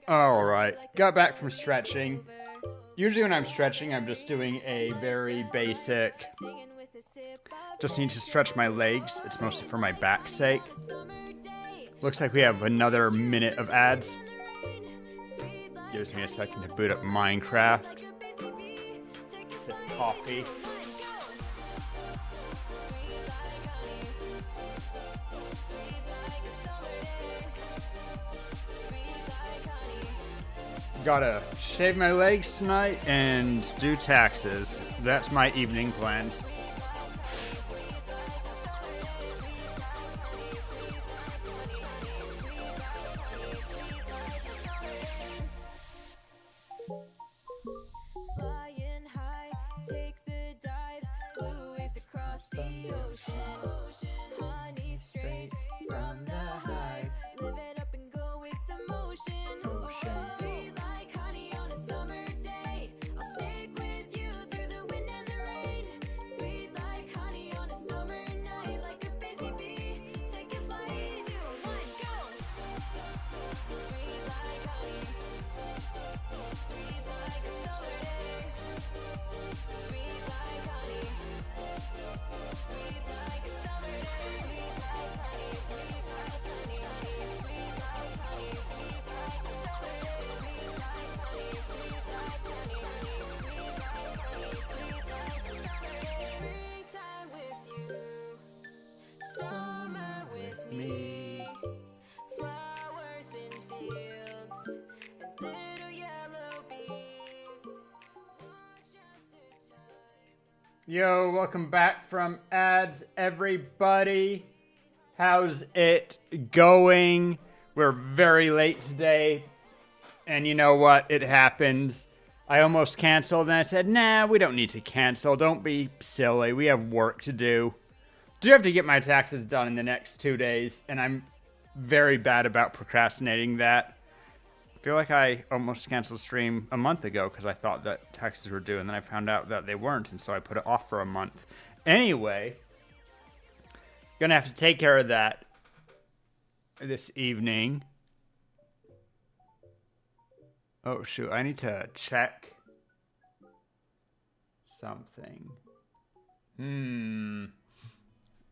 All right, got back from stretching. Usually when I'm stretching, I'm just doing a very basic, just need to stretch my legs. It's mostly for my back's sake. Looks like we have another minute of ads. Gives me a second to boot up Minecraft. Sip coffee. Gotta shave my legs tonight and do taxes. That's my evening plans. Yo, welcome back from ads, everybody. How's it going? We're very late today, and you know what? It happens. I almost canceled, and I said, nah, we don't need to cancel. Don't be silly. We have work to do. do have to get my taxes done in the next 2 days, and I'm very bad about procrastinating that. I feel like I almost canceled stream a month ago because I thought that taxes were due, and then I found out that they weren't, and so I put it off for a month. Anyway, gonna have to take care of that this evening. Oh, shoot. I need to check something.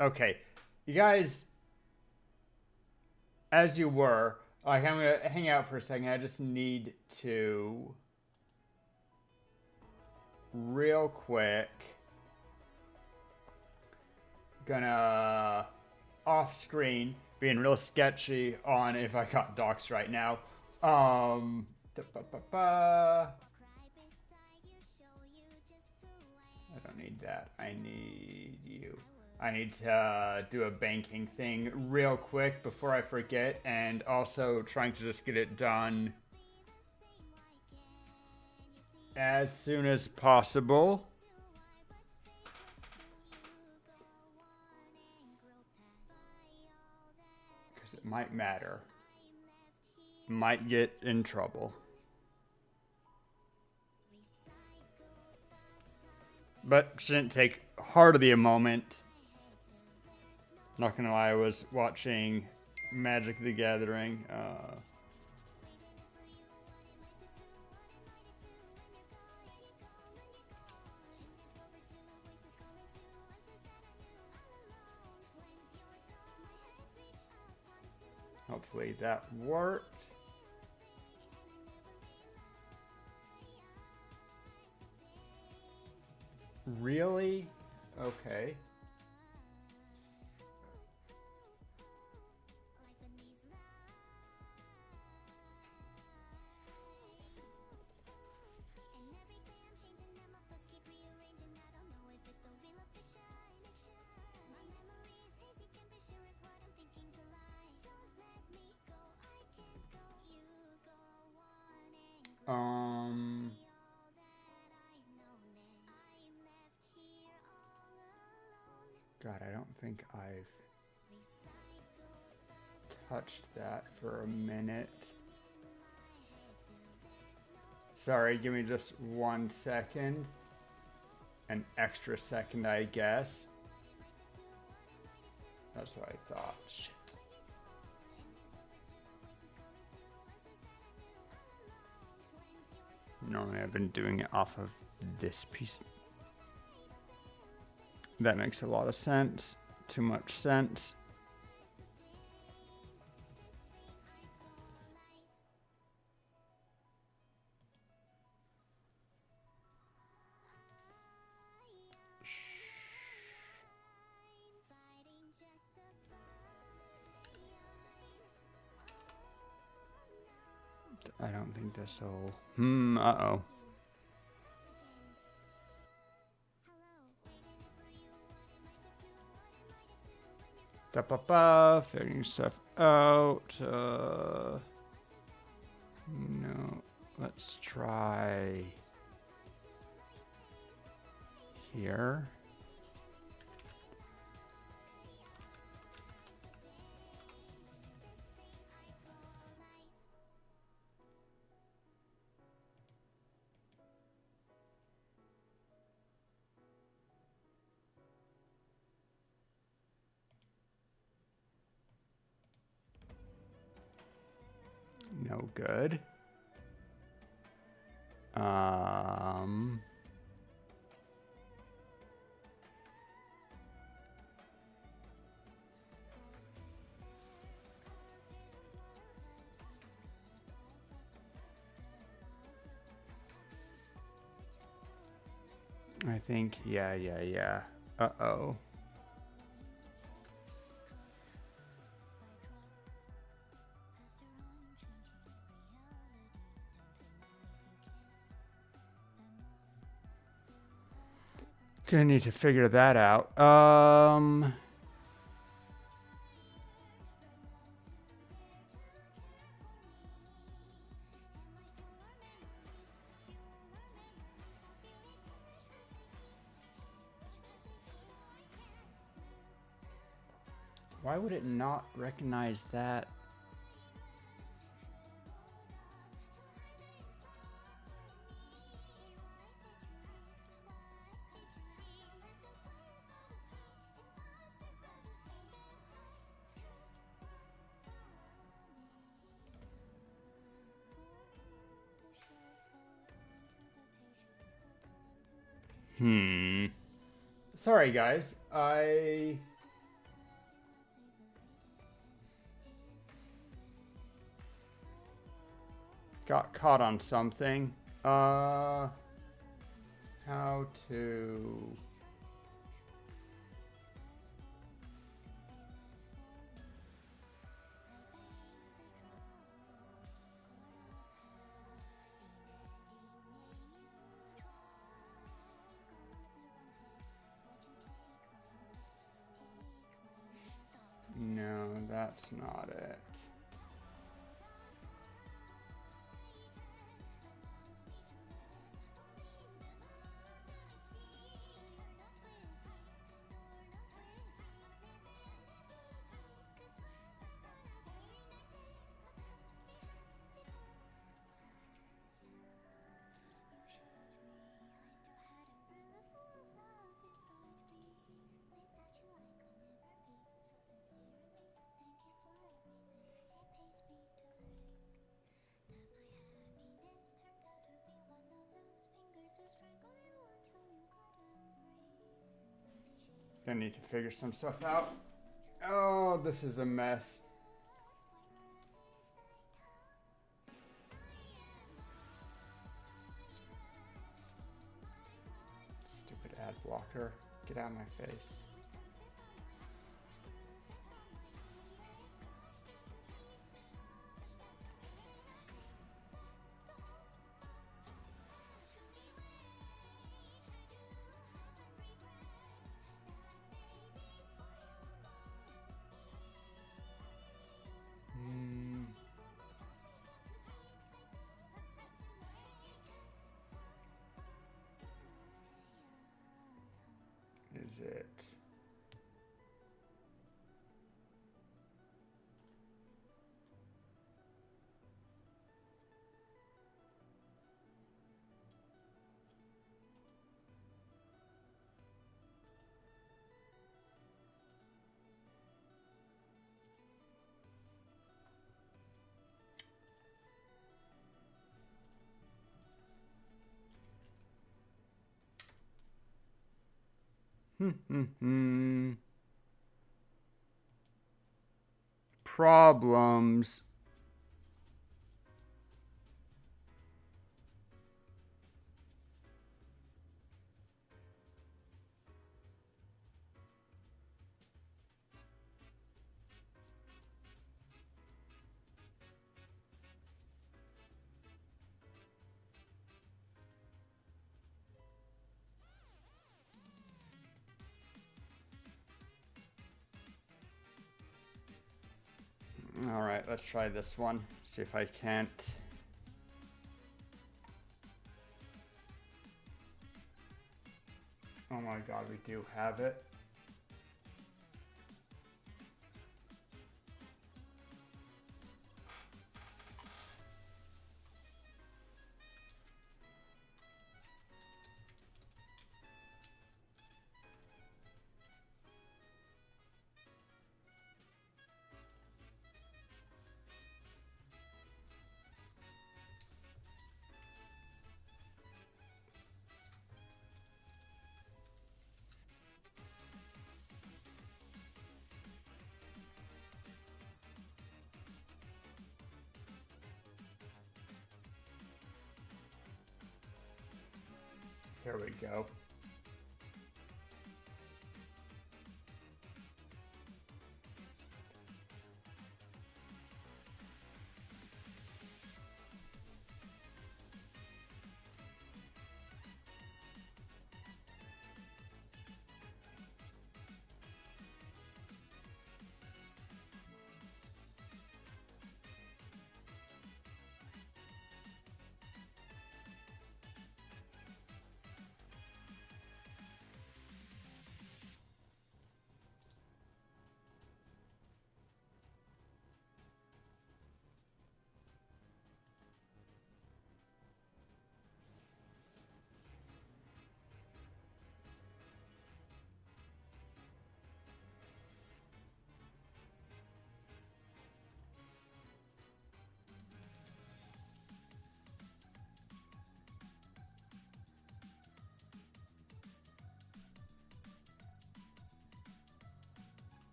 Okay. You guys, as you were, like, I'm going to hang out for a second. I just need to, real quick, gonna, off screen, being real sketchy on if I got doxed right now. I don't need that. I need you. I need to do a banking thing real quick before I forget, and also trying to just get it done as soon as possible. Because it might matter. Might get in trouble. But shouldn't take hardly a moment. Not gonna lie, I was watching Magic the Gathering. Hopefully that worked. Really? Okay. God, I don't think I've touched that for a minute. Sorry, give me just 1 second. An extra second, I guess. That's what I thought. Shit. Normally I've been doing it off of this piece. That makes a lot of sense. Too much sense. I don't think this will... uh-oh. Figuring stuff out. No, let's try here. No good. I think, yeah. Uh-oh. Gonna need to figure that out. Why would it not recognize that? Sorry, guys. I got caught on something. How to... No, that's not it. Gonna need to figure some stuff out. Oh, this is a mess. Stupid ad blocker. Get out of my face. Is it? Problems. All right, let's try this one. See if I can't. Oh my God, we do have it. Here we go.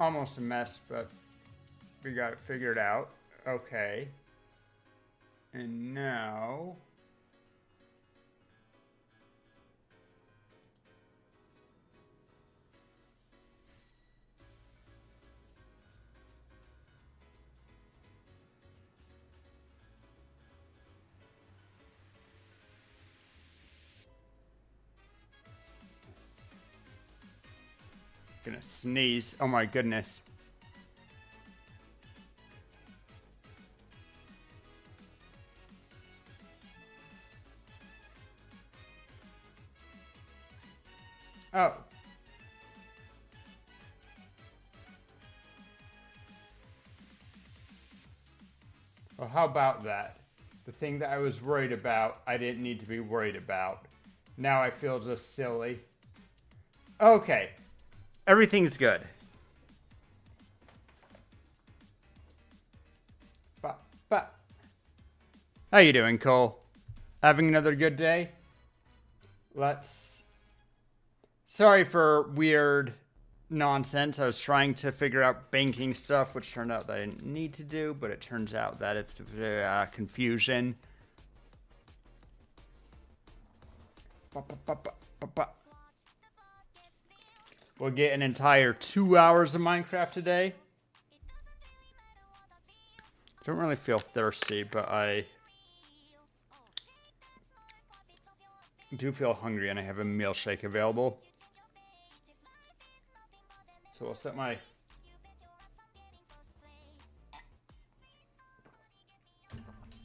almost a mess, but we got it figured out. Okay. And now... Gonna sneeze. Oh my goodness. Oh. Well, how about that? The thing that I was worried about, I didn't need to be worried about. Now I feel just silly. Okay. Everything's good. But. How you doing, Cole? Having another good day? Sorry for weird nonsense. I was trying to figure out banking stuff, which turned out that I didn't need to do, but it turns out that it's confusion. We'll get an entire 2 hours of Minecraft today. Don't really feel thirsty, but I do feel hungry, and I have a milkshake available. So I'll set my...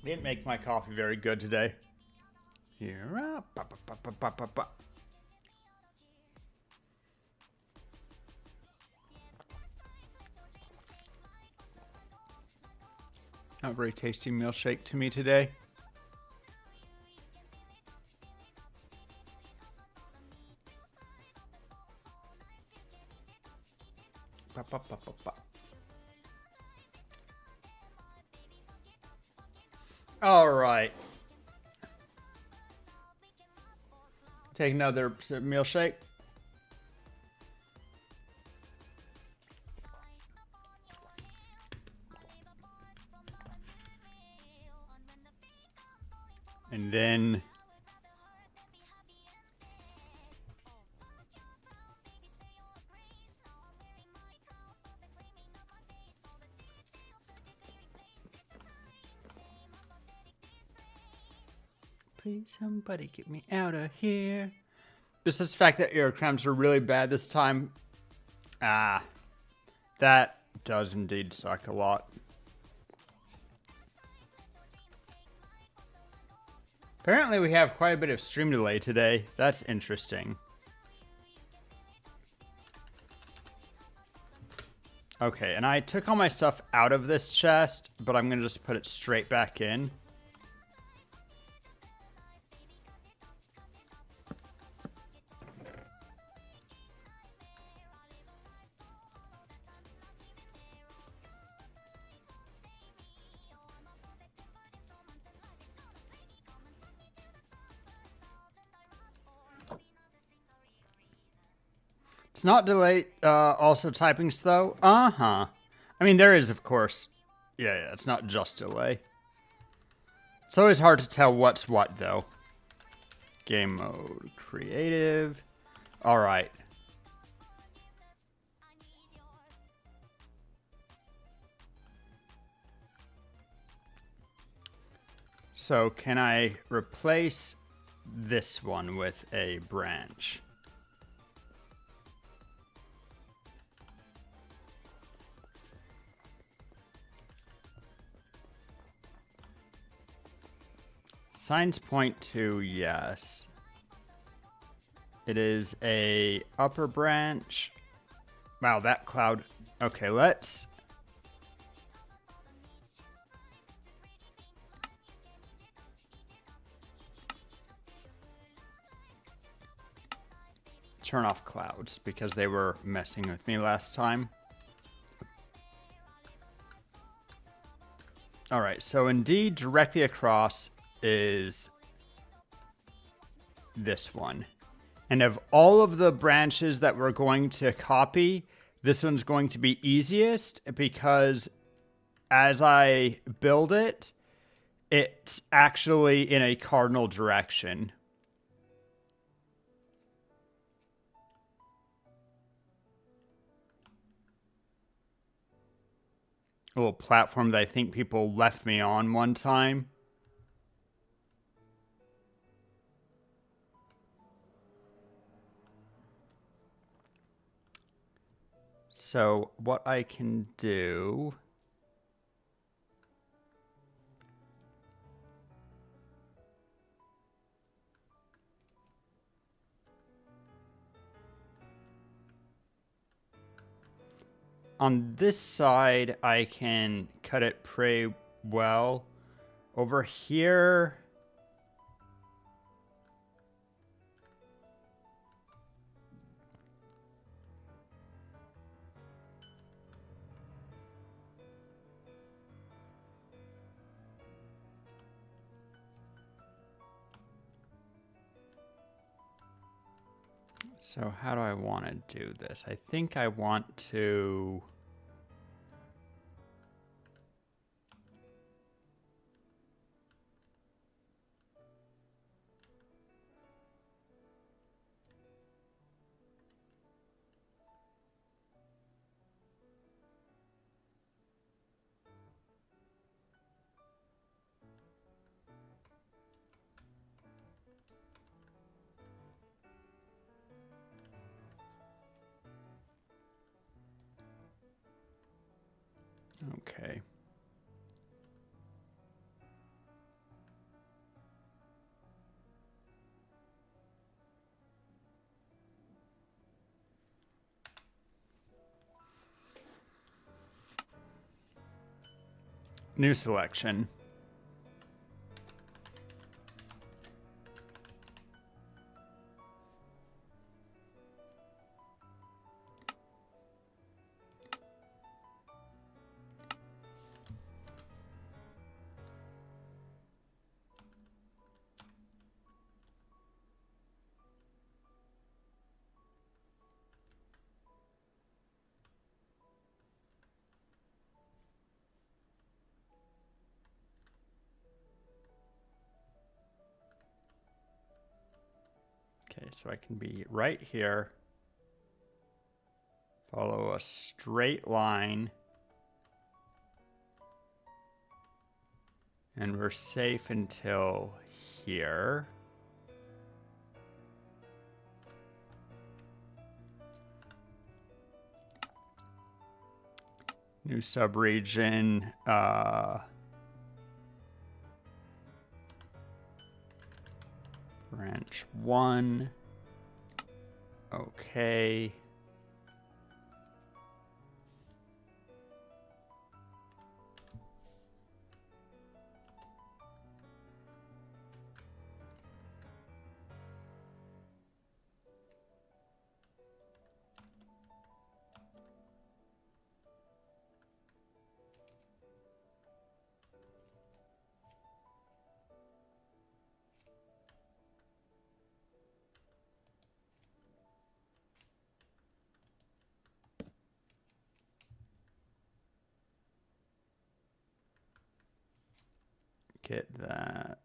Didn't make my coffee very good today. Here, Not very tasty milkshake to me today. All right. Take another milkshake. And then please somebody get me out of here. Just the fact that ear cramps are really bad this time. That does indeed suck a lot. Apparently we have quite a bit of stream delay today. That's interesting. Okay, and I took all my stuff out of this chest, but I'm gonna just put it straight back in. It's not delay, also typing slow. I mean, there is, of course. Yeah, it's not just delay. It's always hard to tell what's what, though. Game mode, creative. All right. So, can I replace this one with a branch? Signs point to yes. It is a upper branch. Wow, that cloud. Okay, let's turn off clouds because they were messing with me last time. All right, so indeed directly across is this one. And of all of the branches that we're going to copy, This one's going to be easiest because as I build it, it's actually in a cardinal direction. A little platform that I think people left me on one time. So what I can do... On this side, I can cut it pretty well. Over here... So how do I want to do this? I think I want to... Okay. New selection. Okay, so I can be right here, follow a straight line, and we're safe until here. New subregion, branch 1, okay. Get that.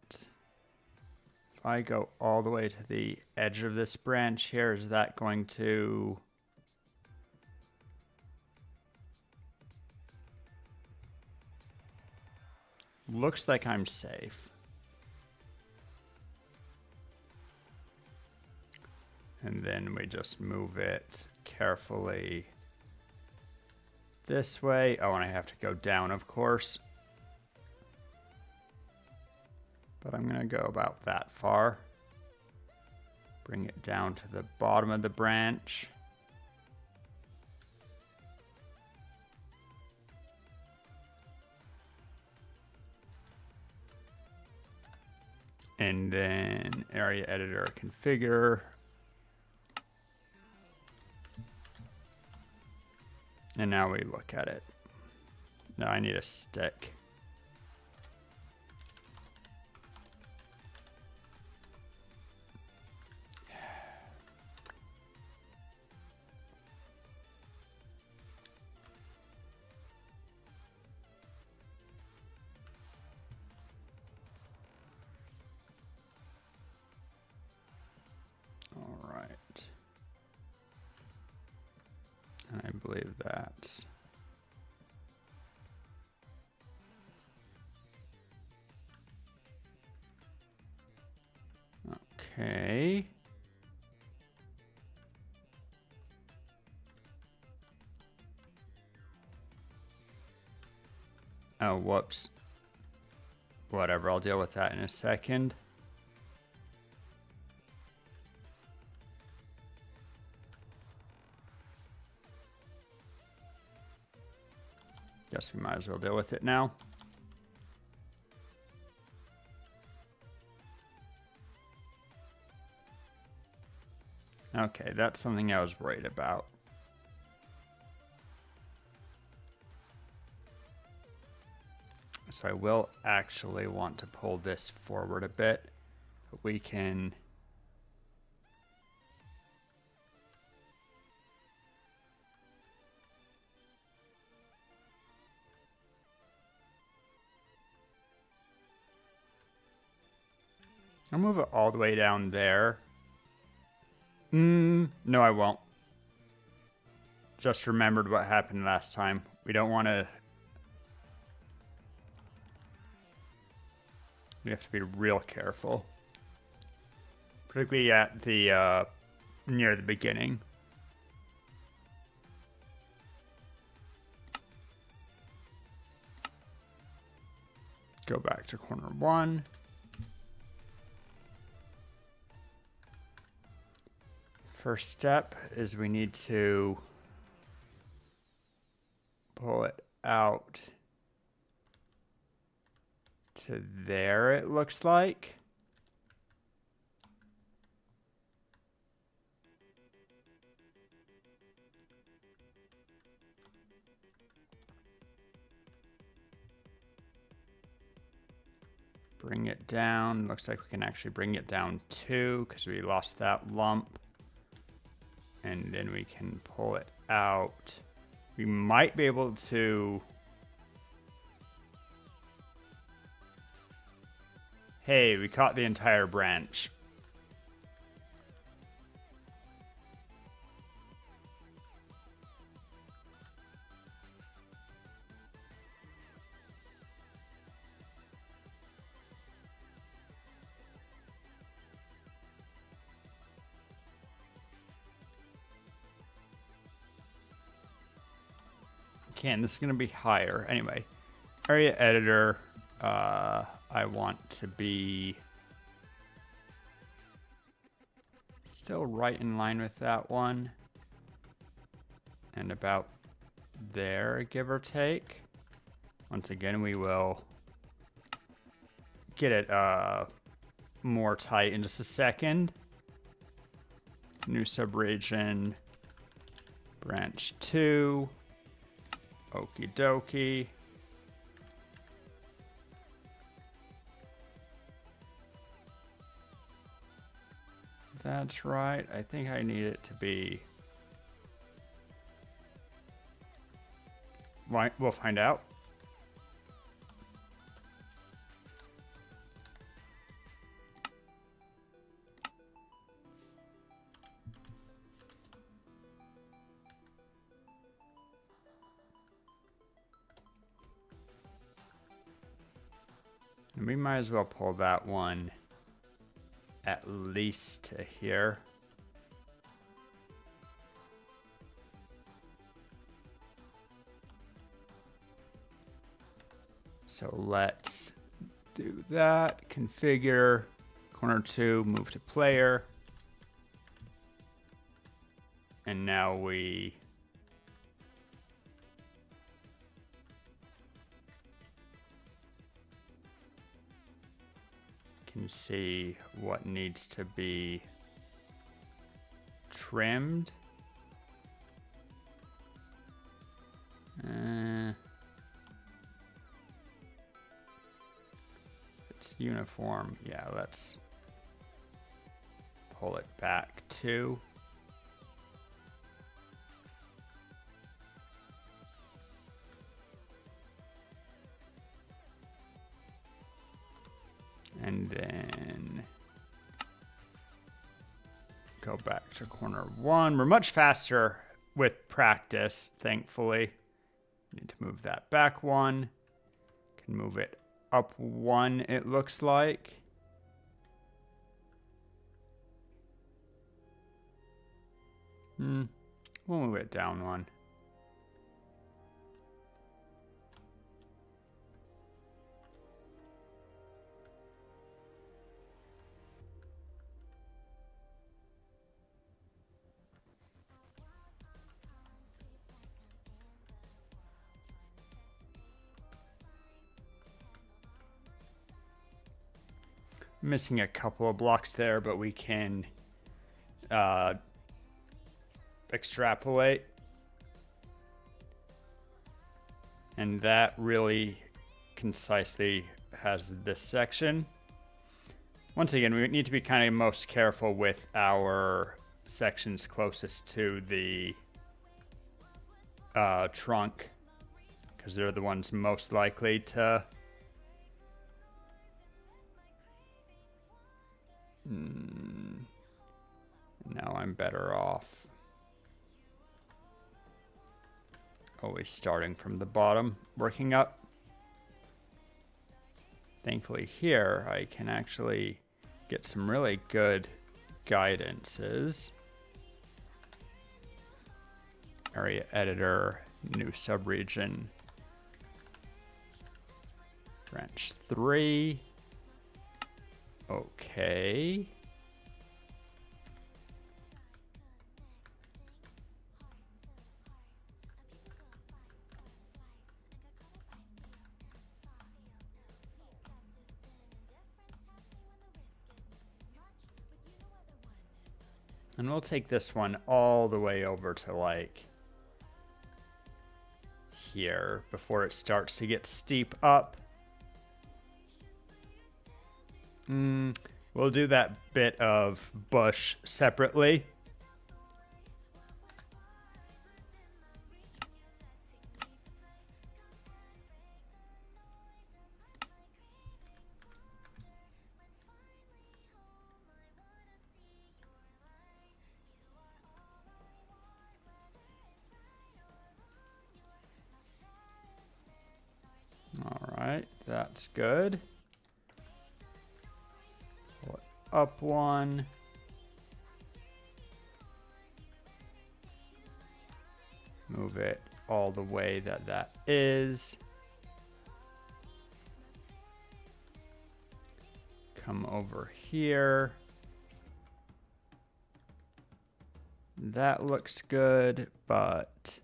If I go all the way to the edge of this branch here, is that going to... Looks like I'm safe. And then we just move it carefully this way. Oh, and I have to go down, of course. But I'm going to go about that far. Bring it down to the bottom of the branch. And then area editor configure. And now we look at it. Now I need a stick. believe that. Okay. Oh, whoops. Whatever, I'll deal with that in a second. Guess we might as well deal with it now. Okay, that's something I was worried about. So I will actually want to pull this forward a bit. We can... I'll move it all the way down there. No, I won't. Just remembered what happened last time. We don't want to... We have to be real careful. Particularly at the, near the beginning. Go back to corner 1. First step is we need to pull it out to there, it looks like. Bring it down. Looks like we can actually bring it down 2 because we lost that lump. And then we can pull it out. We might be able to... Hey, we caught the entire branch. And this is going to be higher. Anyway, area editor, I want to be still right in line with that one. And about there, give or take. Once again, we will get it more tight in just a second. New subregion, branch 2. Okie dokie. That's right. I think I need it to be... We'll find out. And we might as well pull that one at least to here. So let's do that. Configure, corner 2, move to player. And now we can see what needs to be trimmed. It's uniform. Yeah, let's pull it back too. And then go back to corner 1. We're much faster with practice, thankfully. Need to move that back one. Can move it up one, it looks like. We'll move it down one. Missing a couple of blocks there, but we can extrapolate. And that really concisely has this section. Once again, we need to be kind of most careful with our sections closest to the trunk, because they're the ones most likely to now I'm better off always starting from the bottom, working up. Thankfully here I can actually get some really good guidances. Area editor, new subregion, branch 3. Okay. And we'll take this one all the way over to like here before it starts to get steep up. We'll do that bit of bush separately. All right, that's good. Pull it up one. Move it all the way that is. Come over here. That looks good, but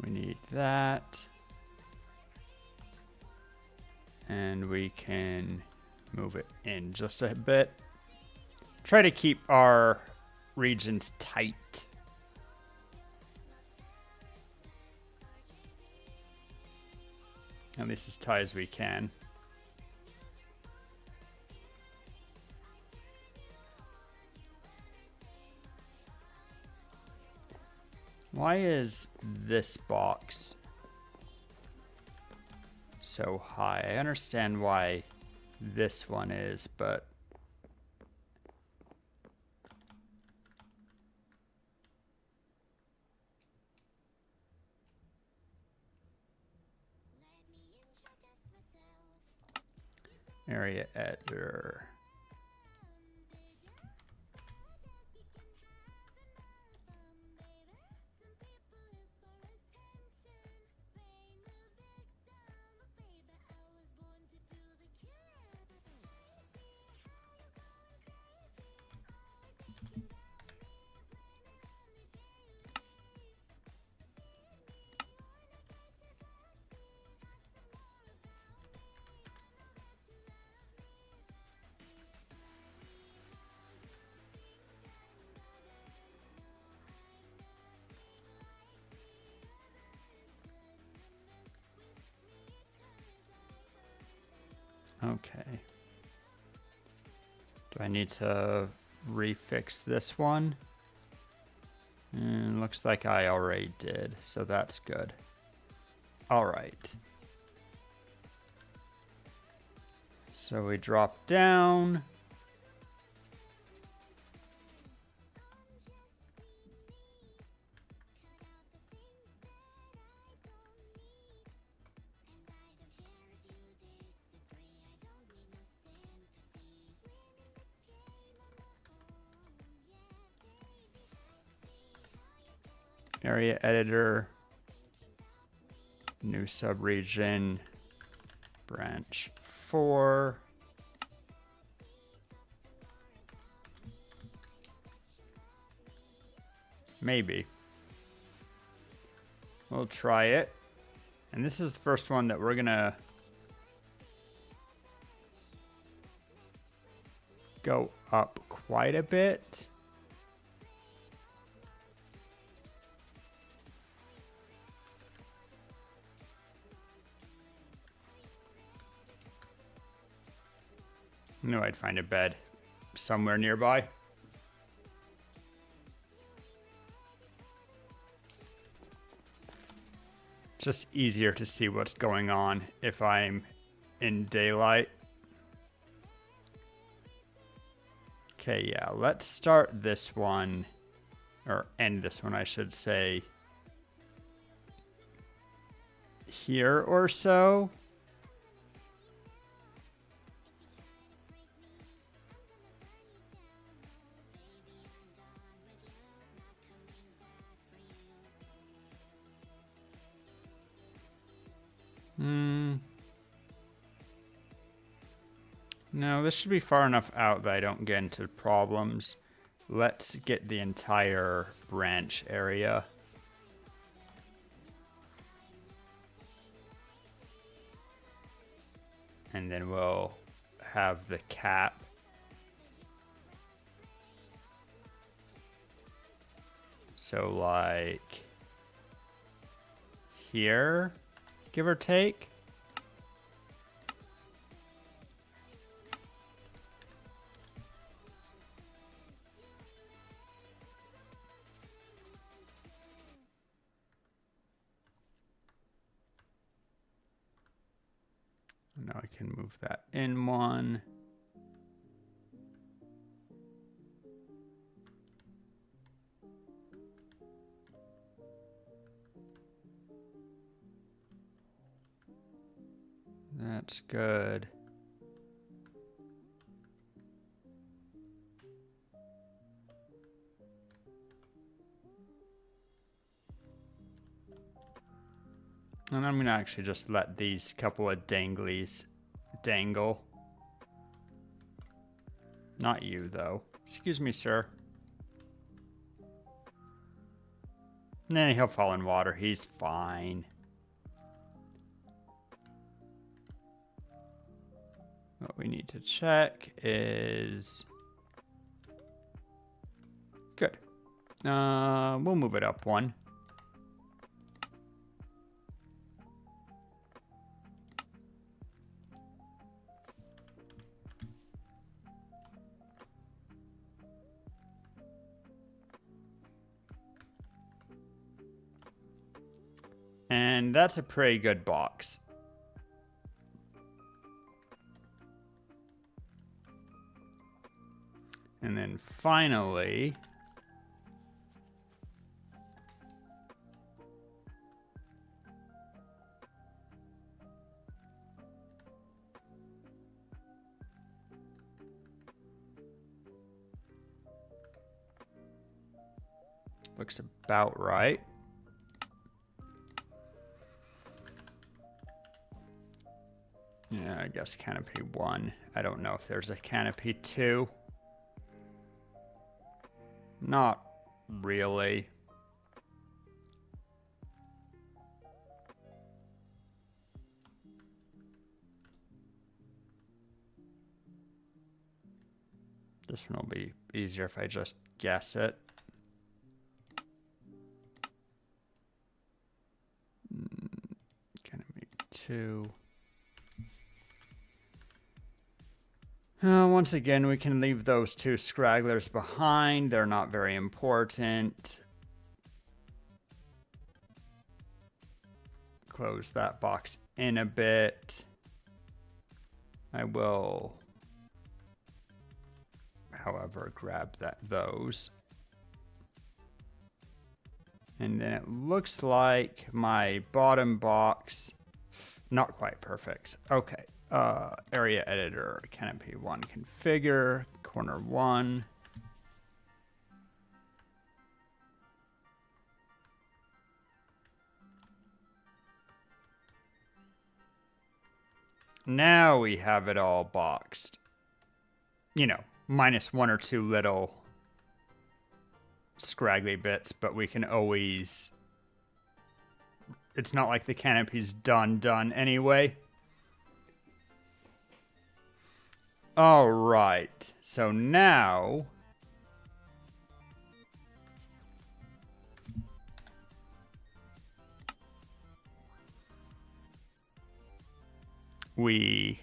we need that. And we can move it in just a bit. Try to keep our regions tight. At least as tight as we can. Why is this box so high? I understand why this one is, but area editor. Okay. Do I need to refix this one? Looks like I already did, so that's good. All right. So we drop down. Area editor, new subregion, branch 4. Maybe. We'll try it. And this is the first one that we're gonna go up quite a bit. I knew I'd find a bed somewhere nearby. Just easier to see what's going on if I'm in daylight. Okay, yeah, let's start this one, or end this one, I should say, here or so. No, this should be far enough out that I don't get into problems. Let's get the entire branch area. And then we'll have the cap. So like here, give or take. Now I can move that in one. That's good. And I'm gonna actually just let these couple of danglies dangle. Not you, though. Excuse me, sir. Nah, he'll fall in water. He's fine. What we need to check is... Good. We'll move it up one. And that's a pretty good box. And then finally, looks about right. Yeah, I guess canopy 1. I don't know if there's a canopy 2. Not really. This one will be easier if I just guess it. Canopy 2. Once again, we can leave those two scragglers behind. They're not very important. Close that box in a bit. I will, however, grab those. And then it looks like my bottom box, not quite perfect. Okay, area editor, canopy 1 configure, corner 1. Now we have it all boxed. You know, minus 1 or 2 little scraggly bits, but we can always... It's not like the canopy's done anyway. All right, so now... we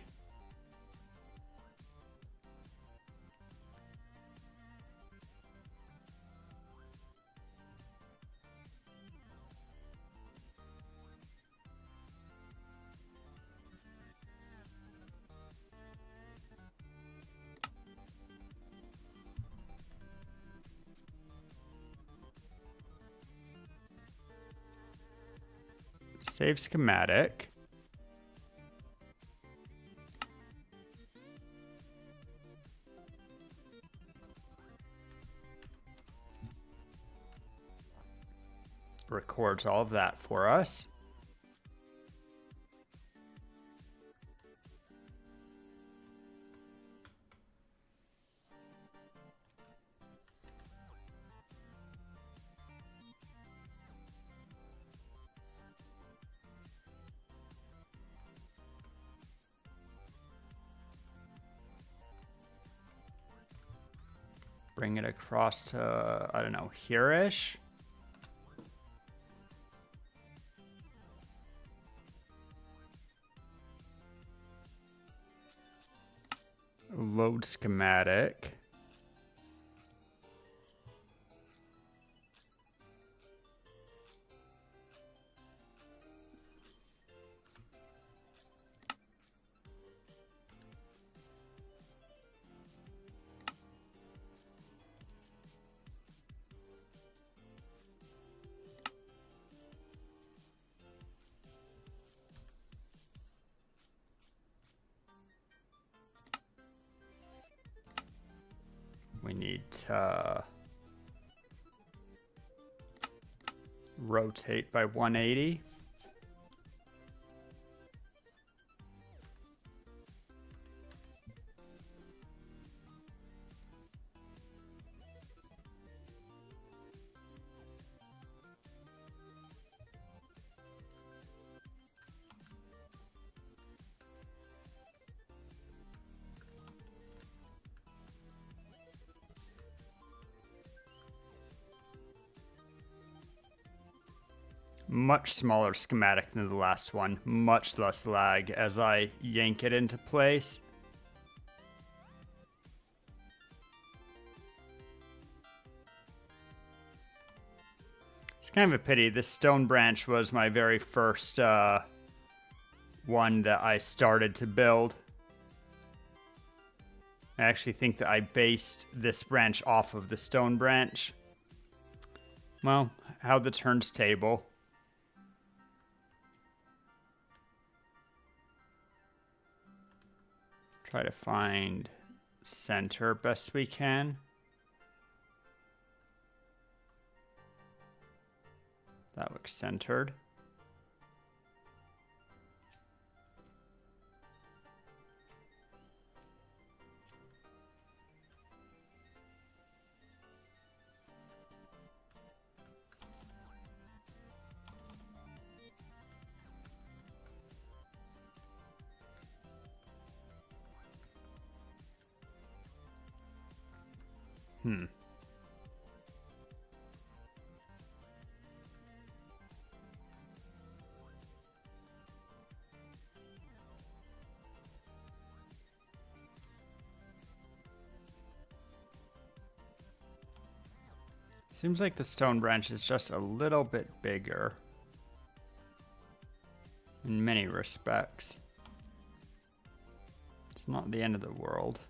save schematic. Records all of that for us. Bring it across to, I don't know, here-ish. Load schematic. We need to rotate by 180. Much smaller schematic than the last one, much less lag as I yank it into place. It's kind of a pity. This stone branch was my very first one that I started to build. I actually think that I based this branch off of the stone branch. Well, how the turns table. Try to find center best we can. That looks centered. Seems like the stone branch is just a little bit bigger in many respects. It's not the end of the world.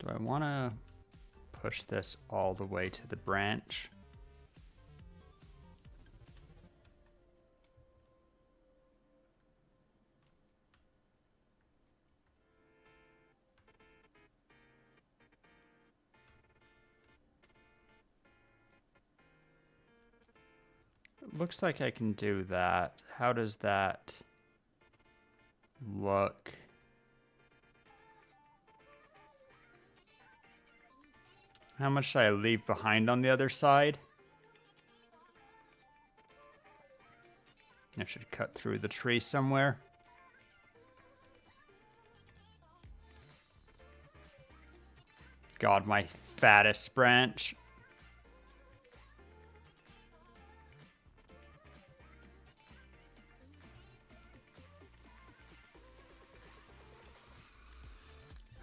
Do I want to push this all the way to the branch? It looks like I can do that. How does that look? How much should I leave behind on the other side? I should cut through the tree somewhere. God, my fattest branch.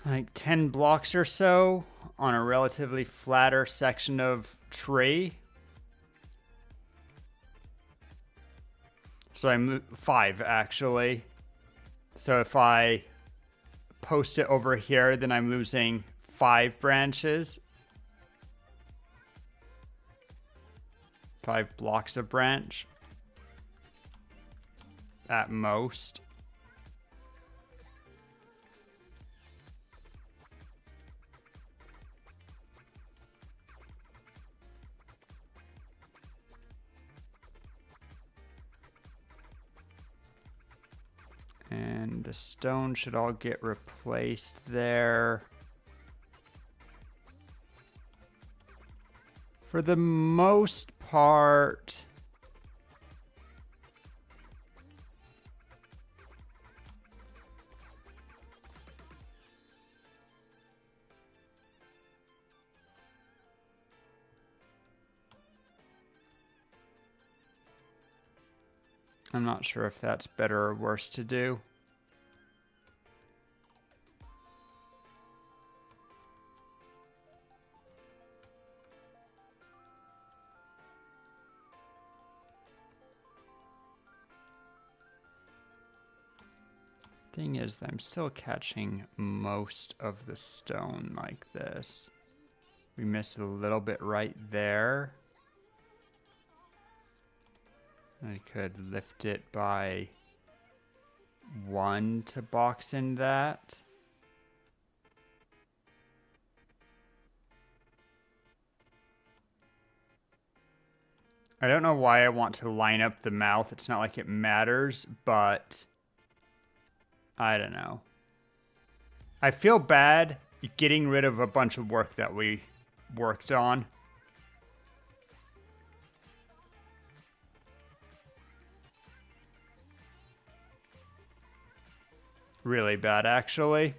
Like 10 blocks or so on a relatively flatter section of tree. So I'm 5 actually. So if I post it over here, then I'm losing 5 branches. 5 blocks of branch at most. And the stone should all get replaced there. For the most part, I'm not sure if that's better or worse to do. Thing is, I'm still catching most of the stone like this. We missed a little bit right there. I could lift it by 1 to box in that. I don't know why I want to line up the mouth. It's not like it matters, but I don't know. I feel bad getting rid of a bunch of work that we worked on. Really bad, actually.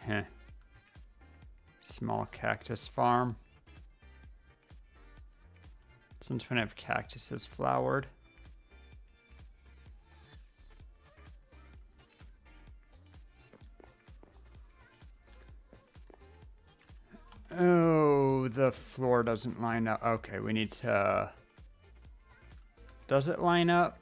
Heh. Small cactus farm. Since when have cactuses flowered? Oh, the floor doesn't line up. Okay, we need to... Does it line up?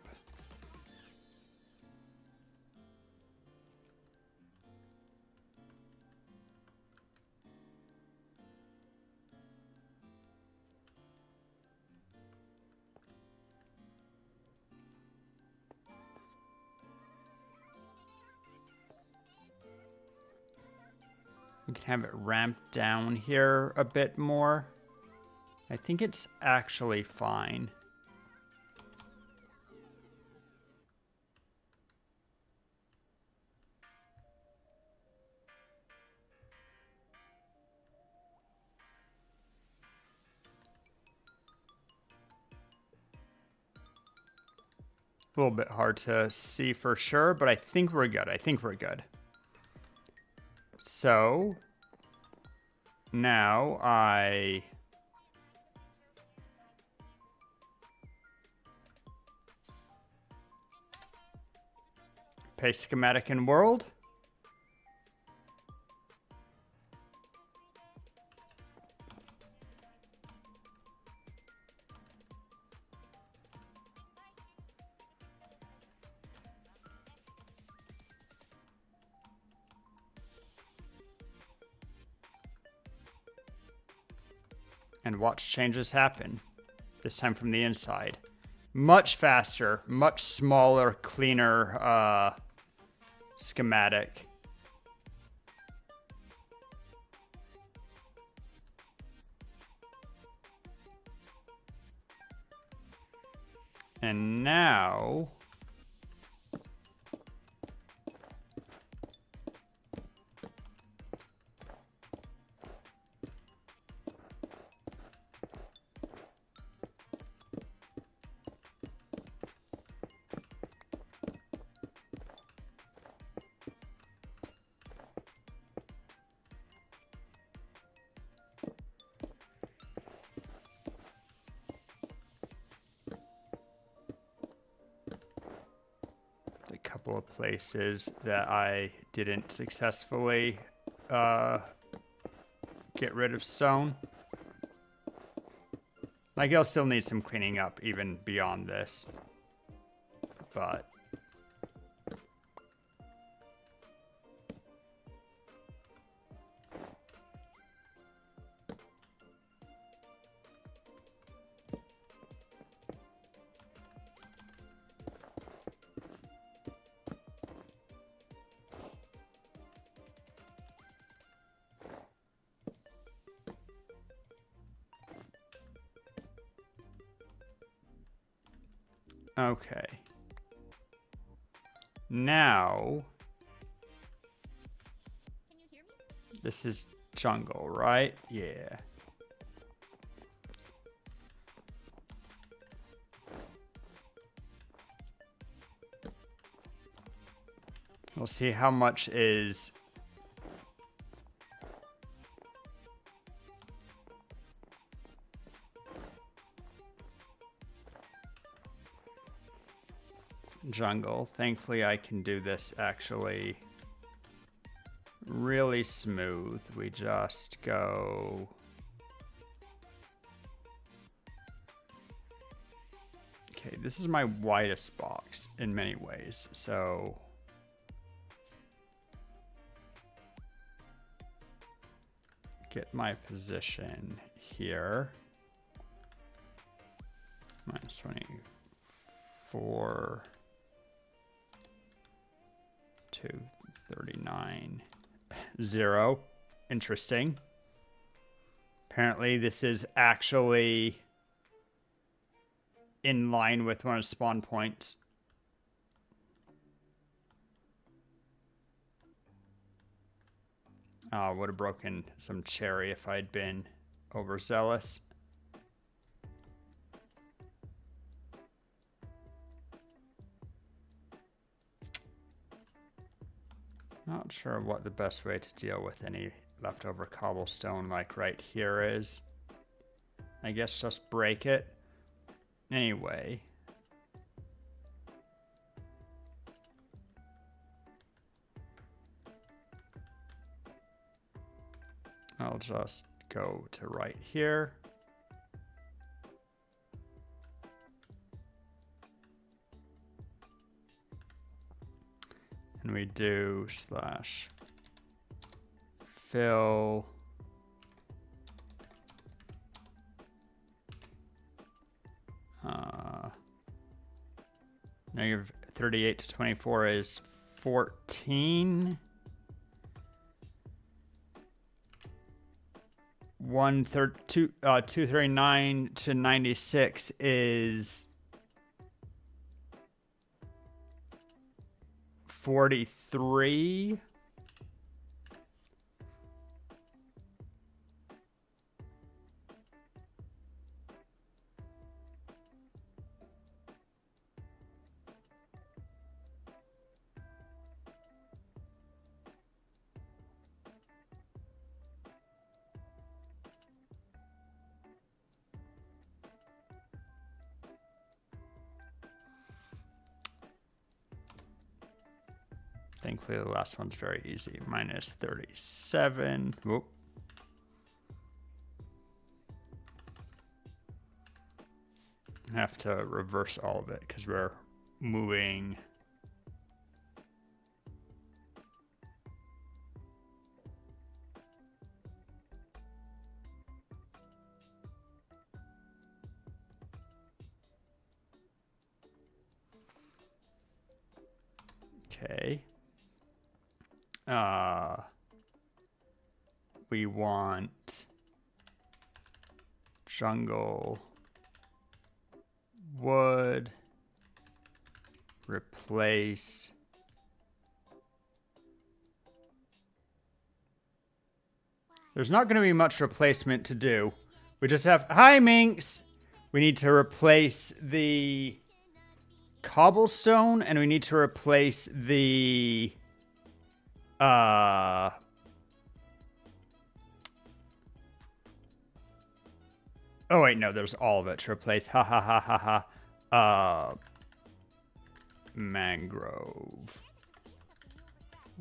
We can have it ramped down here a bit more. I think it's actually fine. A little bit hard to see for sure, but I think we're good. I think we're good. So now I paste schematic in world. And watch changes happen, this time from the inside. Much faster, much smaller, cleaner schematic. And now a couple of places that I didn't successfully get rid of stone. Like, I'll still need some cleaning up even beyond this, but okay. Now, Can you hear me? this is jungle, right? Yeah. We'll see how much is jungle. Thankfully, I can do this actually really smooth. We just go okay, this is my widest box in many ways, so get my position here. Minus 24 to 39 0. Interesting. Apparently this is actually in line with one of the spawn points. Oh, would have broken some cherry if I'd been overzealous. Not sure what the best way to deal with any leftover cobblestone like right here is. I guess just break it. Anyway. I'll just go to right here. And we do slash fill negative 38 to 24 is 14. 239 to 96 is 43. Thankfully, the last one's very easy. Minus 37. Whoop. I have to reverse all of it because we're moving. Okay. We want jungle wood, replace there's not going to be much replacement to do. We just have, hi Minx! We need to replace the cobblestone and we need to replace the oh wait, no, there's all of it to replace. Ha ha ha ha ha. Mangrove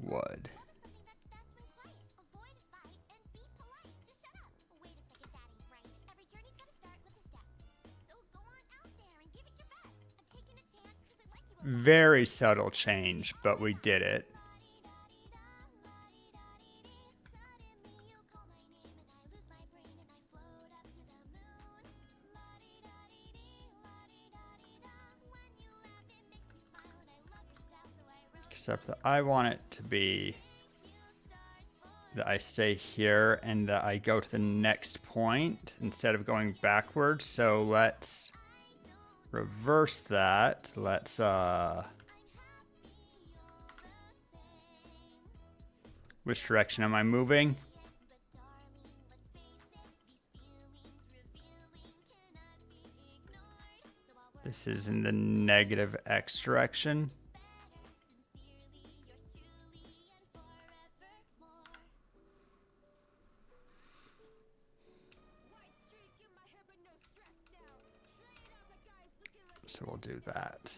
wood. Very subtle change, but we did it. Except that I want it to be that I stay here and that I go to the next point instead of going backwards. So let's reverse that. Let's which direction am I moving? This is in the negative X direction. So we'll do that.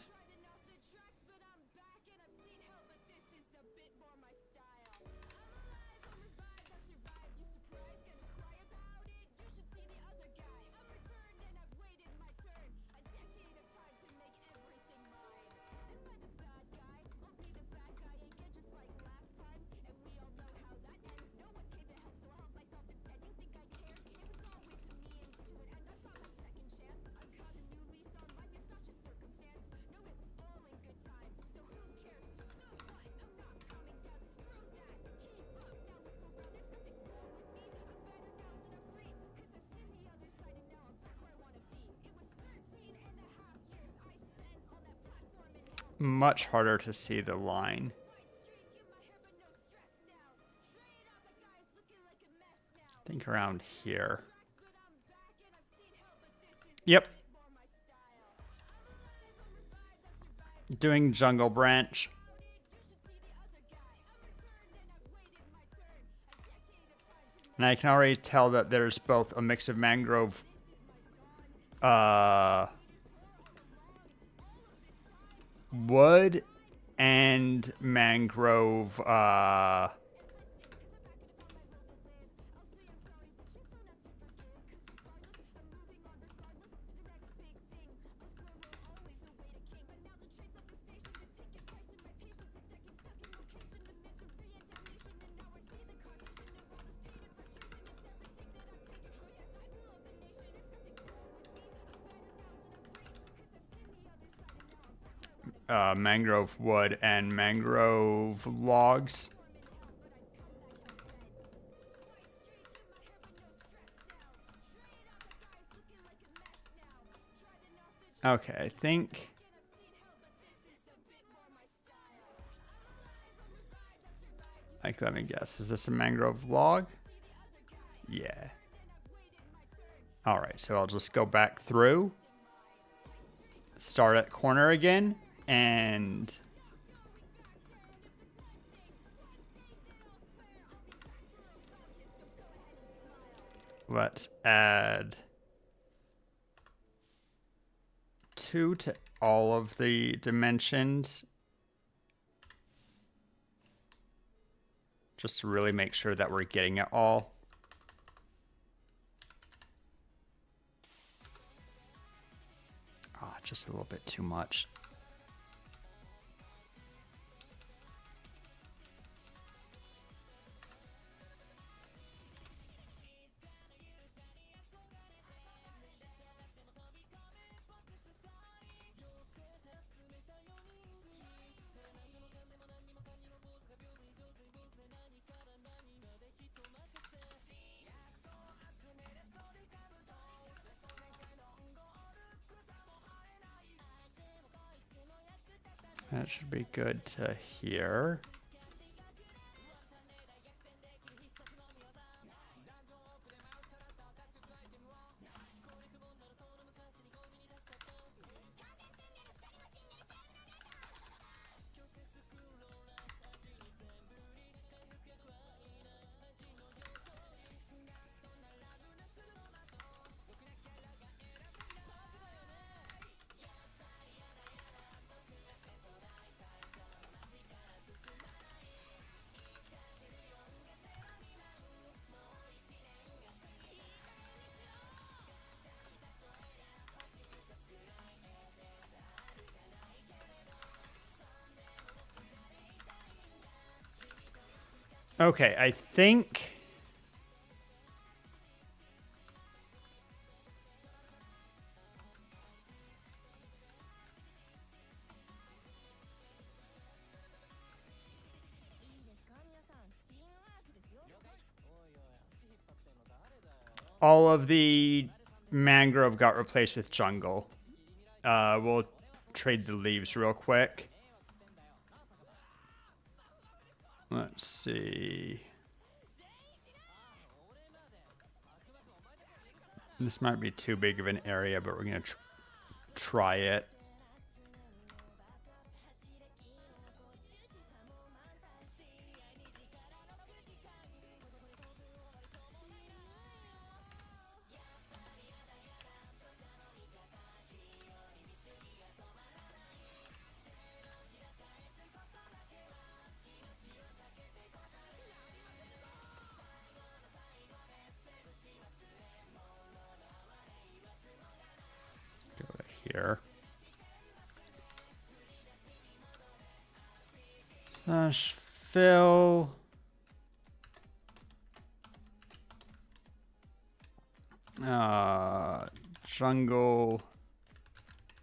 Much harder to see the line. I think around here. Yep. Doing jungle branch. And I can already tell that there's both a mix of mangrove wood and mangrove mangrove wood and mangrove logs. Okay, I think let me guess. Is this a mangrove log? Yeah. All right, so I'll just go back through, start at corner again, and let's add 2 to all of the dimensions. just to really make sure that we're getting it all. Ah, just a little bit too much. That should be good to here. Okay, I think all of the mangrove got replaced with jungle. We'll trade the leaves real quick. Let's see. This might be too big of an area, but we're going to try it. Here. Slash fill. Jungle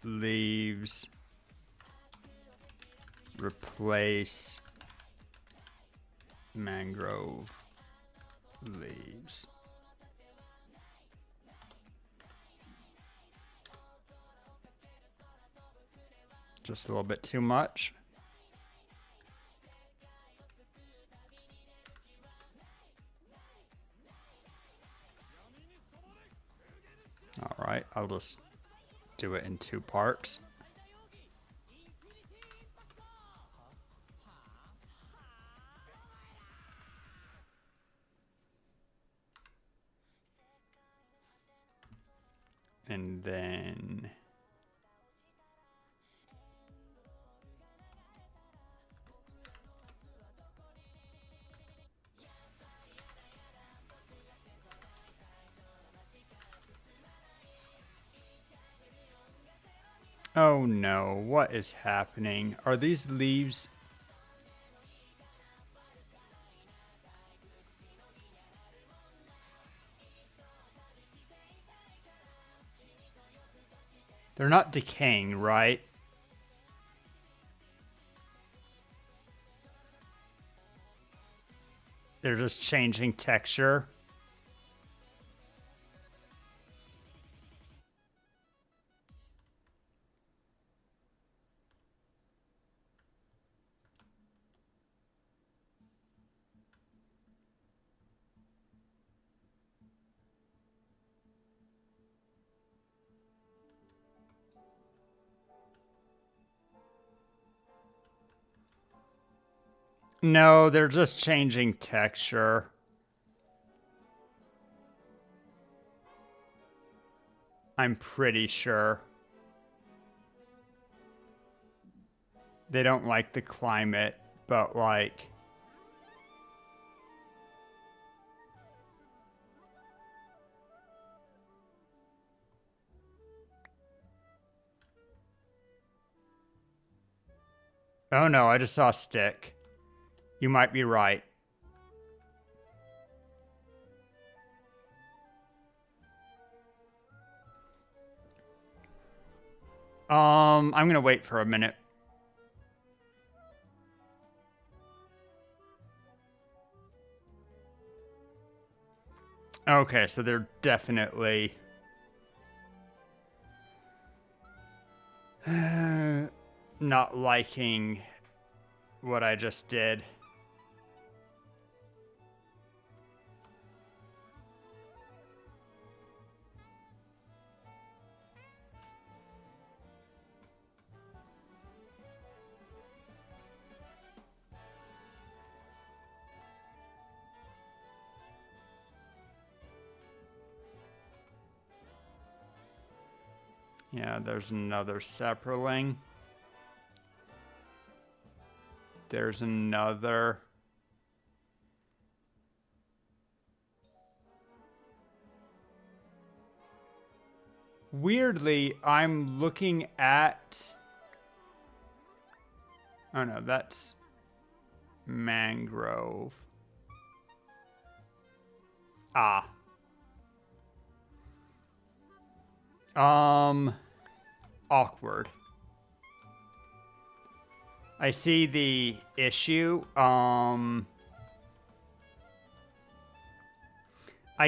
leaves. Replace mangrove leaves. Just a little bit too much. All right, I'll just do it in 2 parts. And then oh no, what is happening? Are these leaves? They're not decaying, right? They're just changing texture. No, they're just changing texture. I'm pretty sure. They don't like the climate, but like Oh no, I just saw a stick. You might be right. I'm gonna wait for a minute. Okay, so they're definitely not liking what I just did. Yeah, there's another sapperling. There's another. Weirdly, I'm looking at... Oh no, that's mangrove. Ah. Awkward. I see the issue. I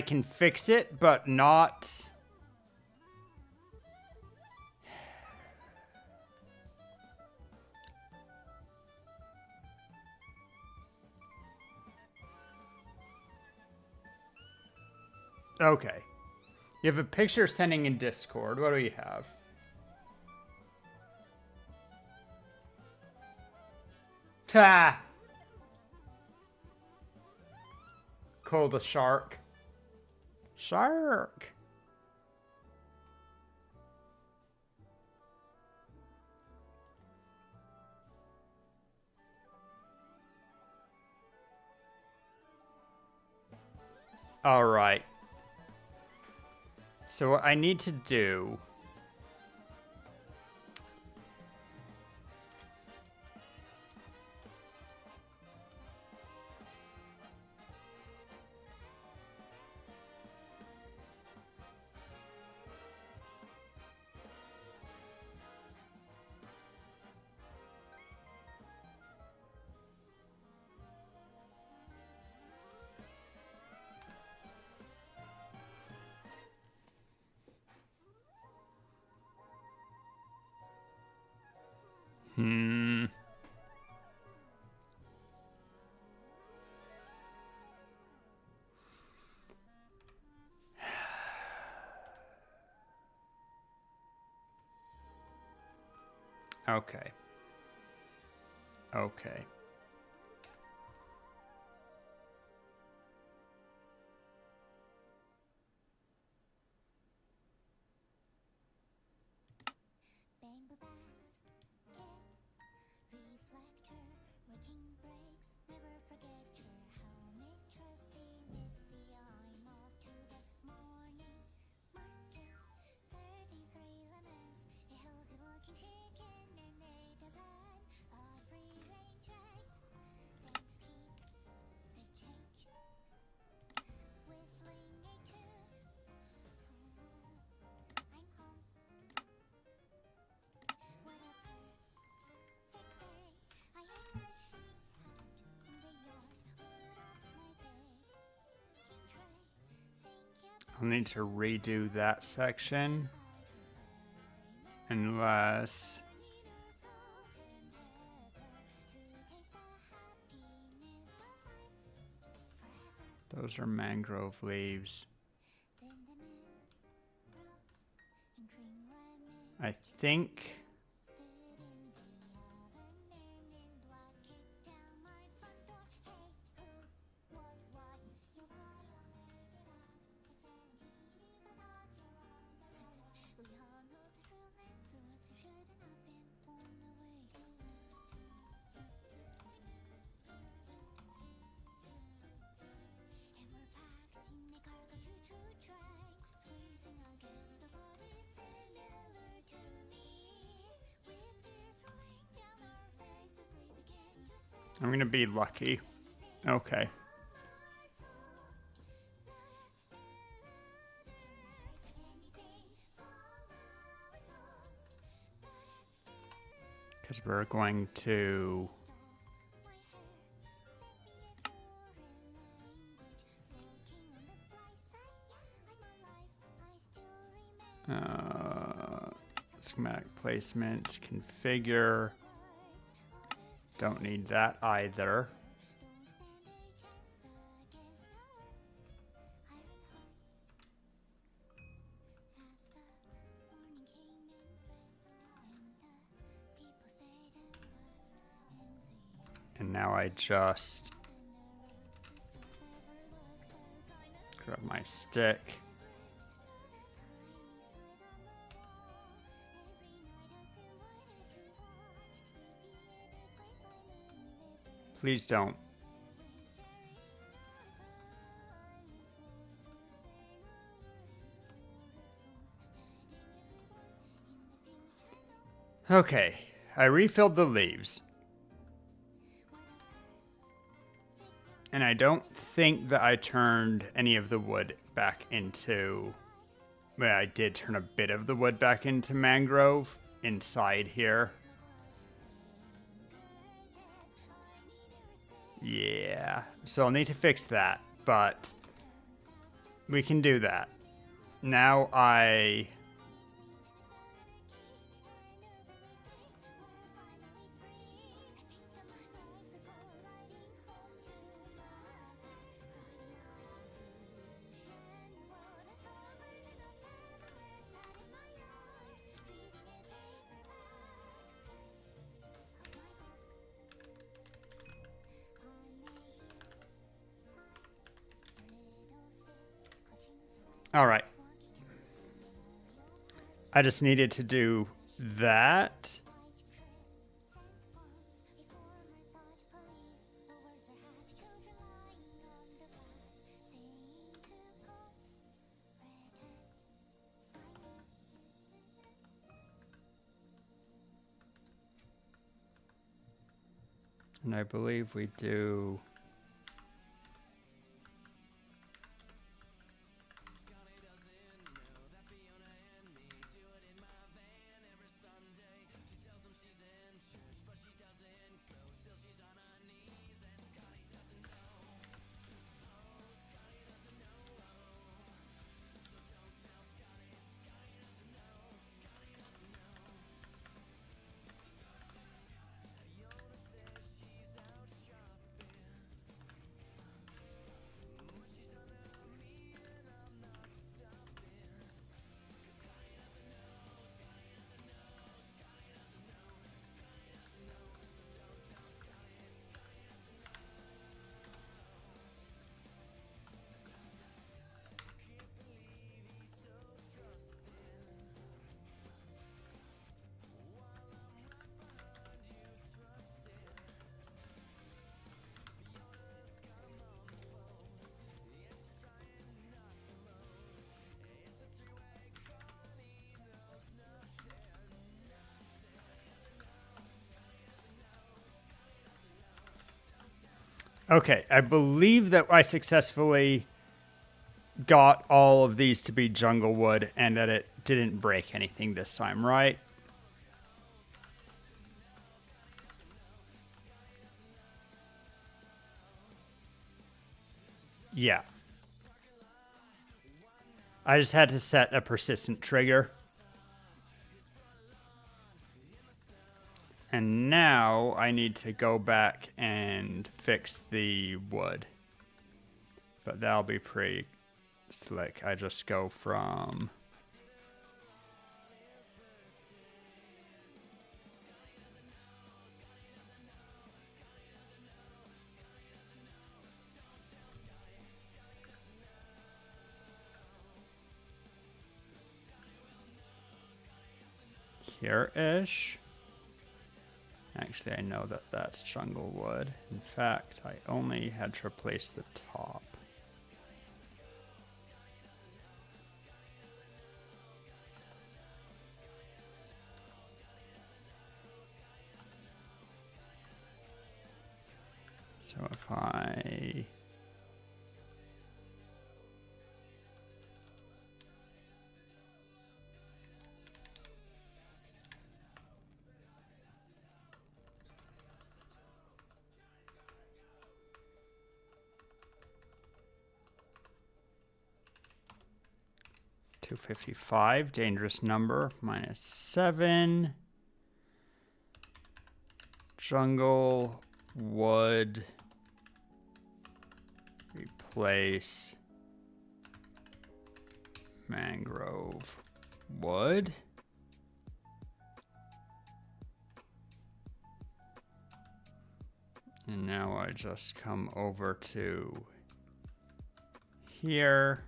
can fix it, but not... Okay. You have a picture sending in Discord. What do you have? Ha! Called a shark. Shark. All right. So what I need to do... Okay. Okay. I'll need to redo that section. Unless... Those are mangrove leaves. I think... I'm gonna be lucky. Okay. Because we're going to... schematic placement, configure. Don't need that either. And now I just grab my stick. Please don't. Okay, I refilled the leaves. And I don't think that I turned any of the wood back into... Well, I did turn a bit of the wood back into mangrove inside here. Yeah, so I'll need to fix that, but we can do that. Now I... All right. I just needed to do that. And I believe we do... Okay, I believe that I successfully got all of these to be jungle wood and that it didn't break anything this time, right? Yeah. I just had to set a persistent trigger. And now I need to go back and fix the wood. But that'll be pretty slick. I just go from... here-ish. Actually, I know that that's jungle wood. In fact, I only had to replace the top. So if I... $255, dangerous number, -7. Jungle, wood, replace, mangrove, wood. And now I just come over to here.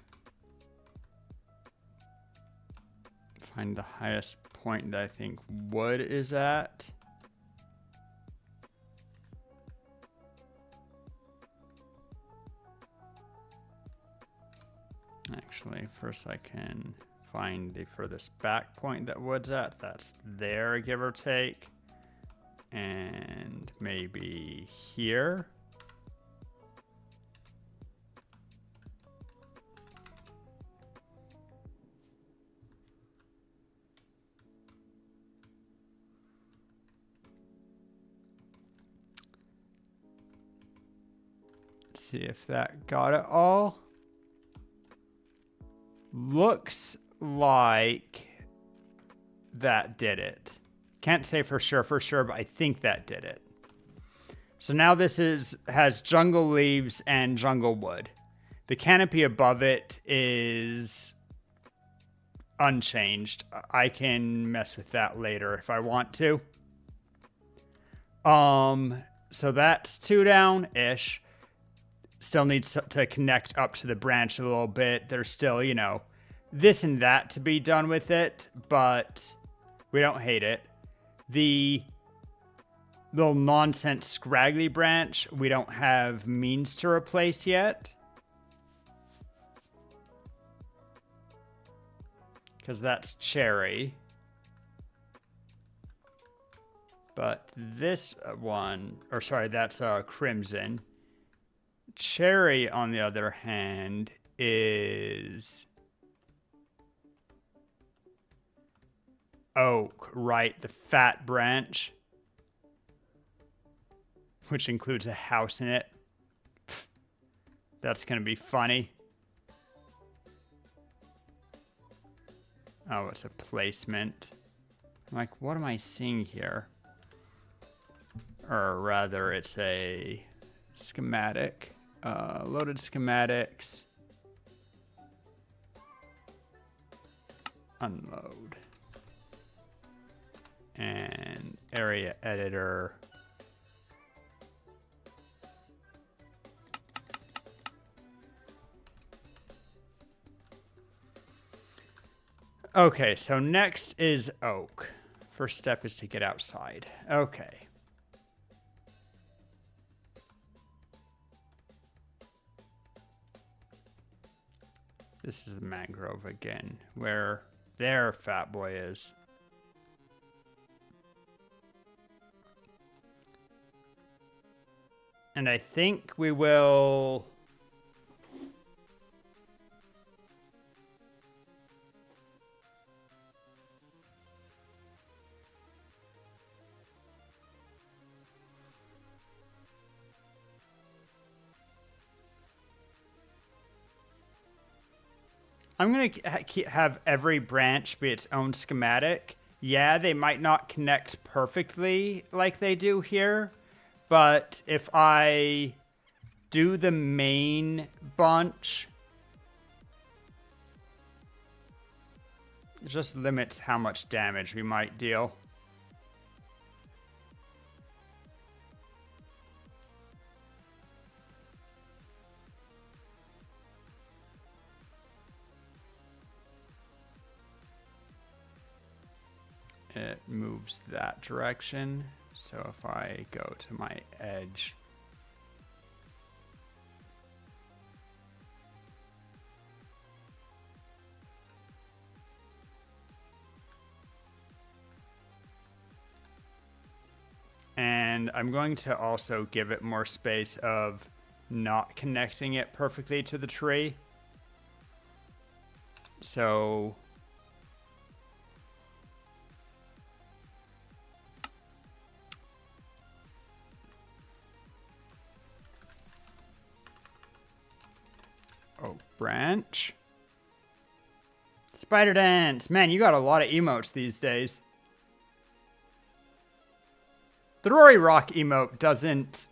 Find the highest point that I think wood is at. Actually, first I can find the furthest back point that wood's at. That's there, give or take. And maybe here. See if that got it all. Looks like that did it. Can't say for sure, but I think that did it. So now this has jungle leaves and jungle wood. The canopy above it is unchanged. I can mess with that later if I want to. So that's 2 down-ish. Still needs to connect up to the branch a little bit. There's still, you know, this and that to be done with it, but we don't hate it. The little nonsense scraggly branch, we don't have means to replace yet. Because that's cherry. But this one, or sorry, that's crimson. Cherry, on the other hand, is oak, right? The fat branch, which includes a house in it. Pfft, that's going to be funny. Oh, it's a placement. I'm like, what am I seeing here? Or rather, it's a schematic. Loaded schematics. Unload. And area editor. Okay, so next is oak. First step is to get outside. Okay. This is the mangrove again, where their fat boy is. And I think we will... I'm going to have every branch be its own schematic. Yeah, they might not connect perfectly like they do here, but if I do the main bunch, it just limits how much damage we might deal. It moves that direction. So if I go to my edge, and And I'm going to also give it more space of not connecting it perfectly to the tree. So oak branch. Spider dance. Man, you got a lot of emotes these days. The Rory Rock emote doesn't...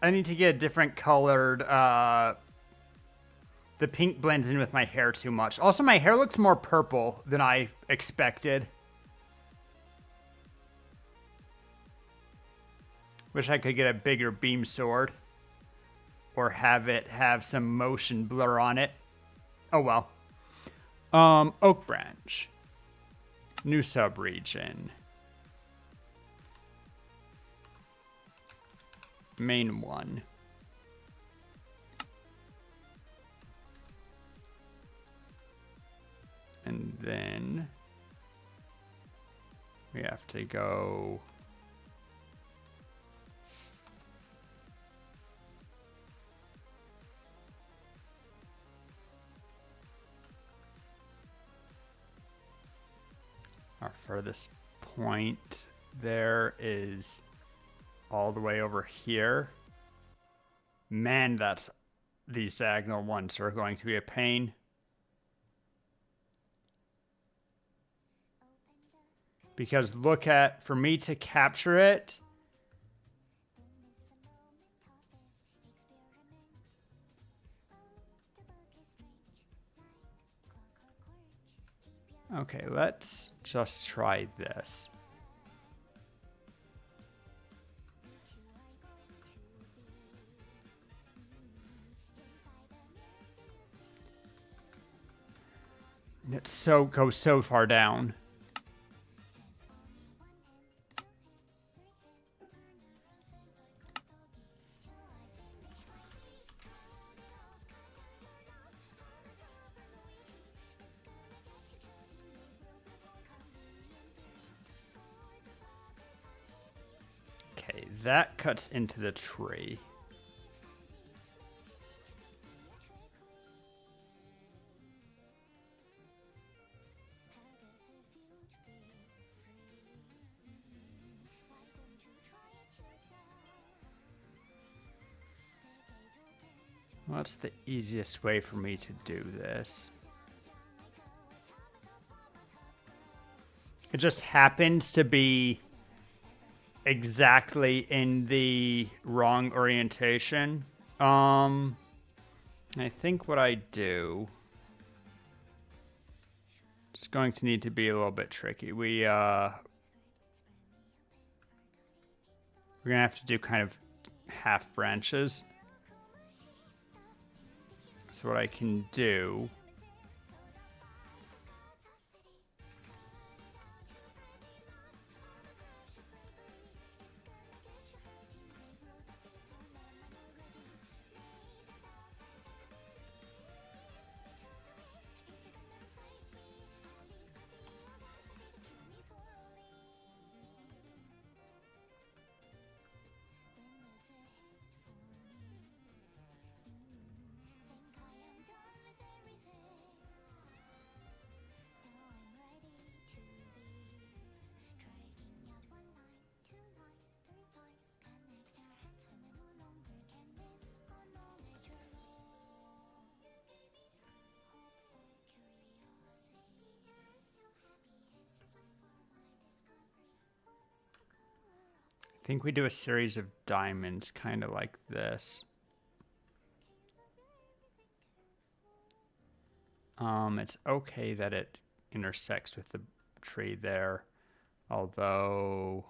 I need to get a different colored... The pink blends in with my hair too much. Also, my hair looks more purple than I expected. Wish I could get a bigger beam sword. Or have it have some motion blur on it. Oh well. Oak branch. New sub-region. Main one. And then we have to go our furthest point there is all the way over here. Man, these diagonal ones are going to be a pain. Because look at, for me to capture it, okay, let's just try this. It goes so far down. Okay, that cuts into the tree. What's the easiest way for me to do this? It just happens to be exactly in the wrong orientation. I think what I do is going to need to be a little bit tricky. We're gonna have to do kind of half branches. So what I can do I think we do a series of diamonds, kind of like this. It's okay that it intersects with the tree there, although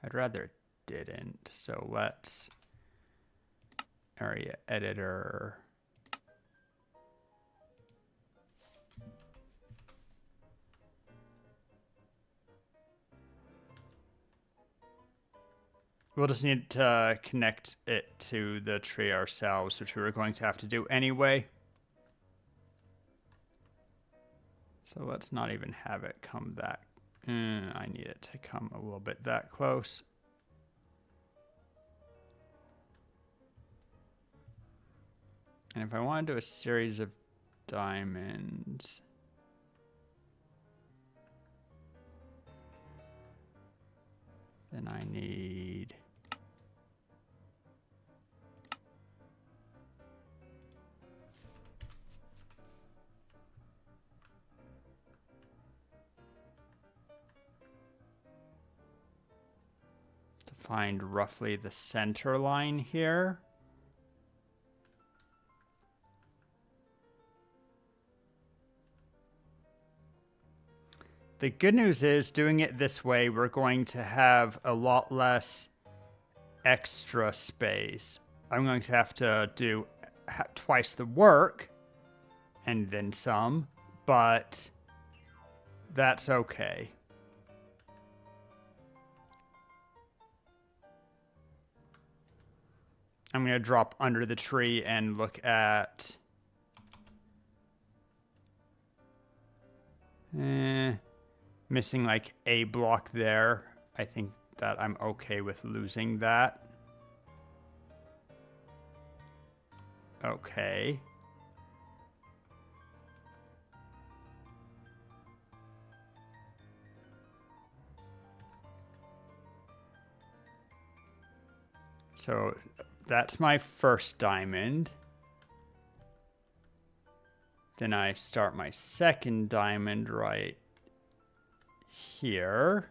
I'd rather it didn't. So let's area editor. We'll just need to connect it to the tree ourselves, which we were going to have to do anyway. So let's not even have it come that I need it to come a little bit that close. And if I want to do a series of diamonds, then I need to find roughly the center line here. The good news is, doing it this way, we're going to have a lot less extra space. I'm going to have to do twice the work and then some, but that's okay. I'm going to drop under the tree and look at... missing like a block there. I think that I'm okay with losing that. Okay. So that's my first diamond. Then I start my second diamond right here.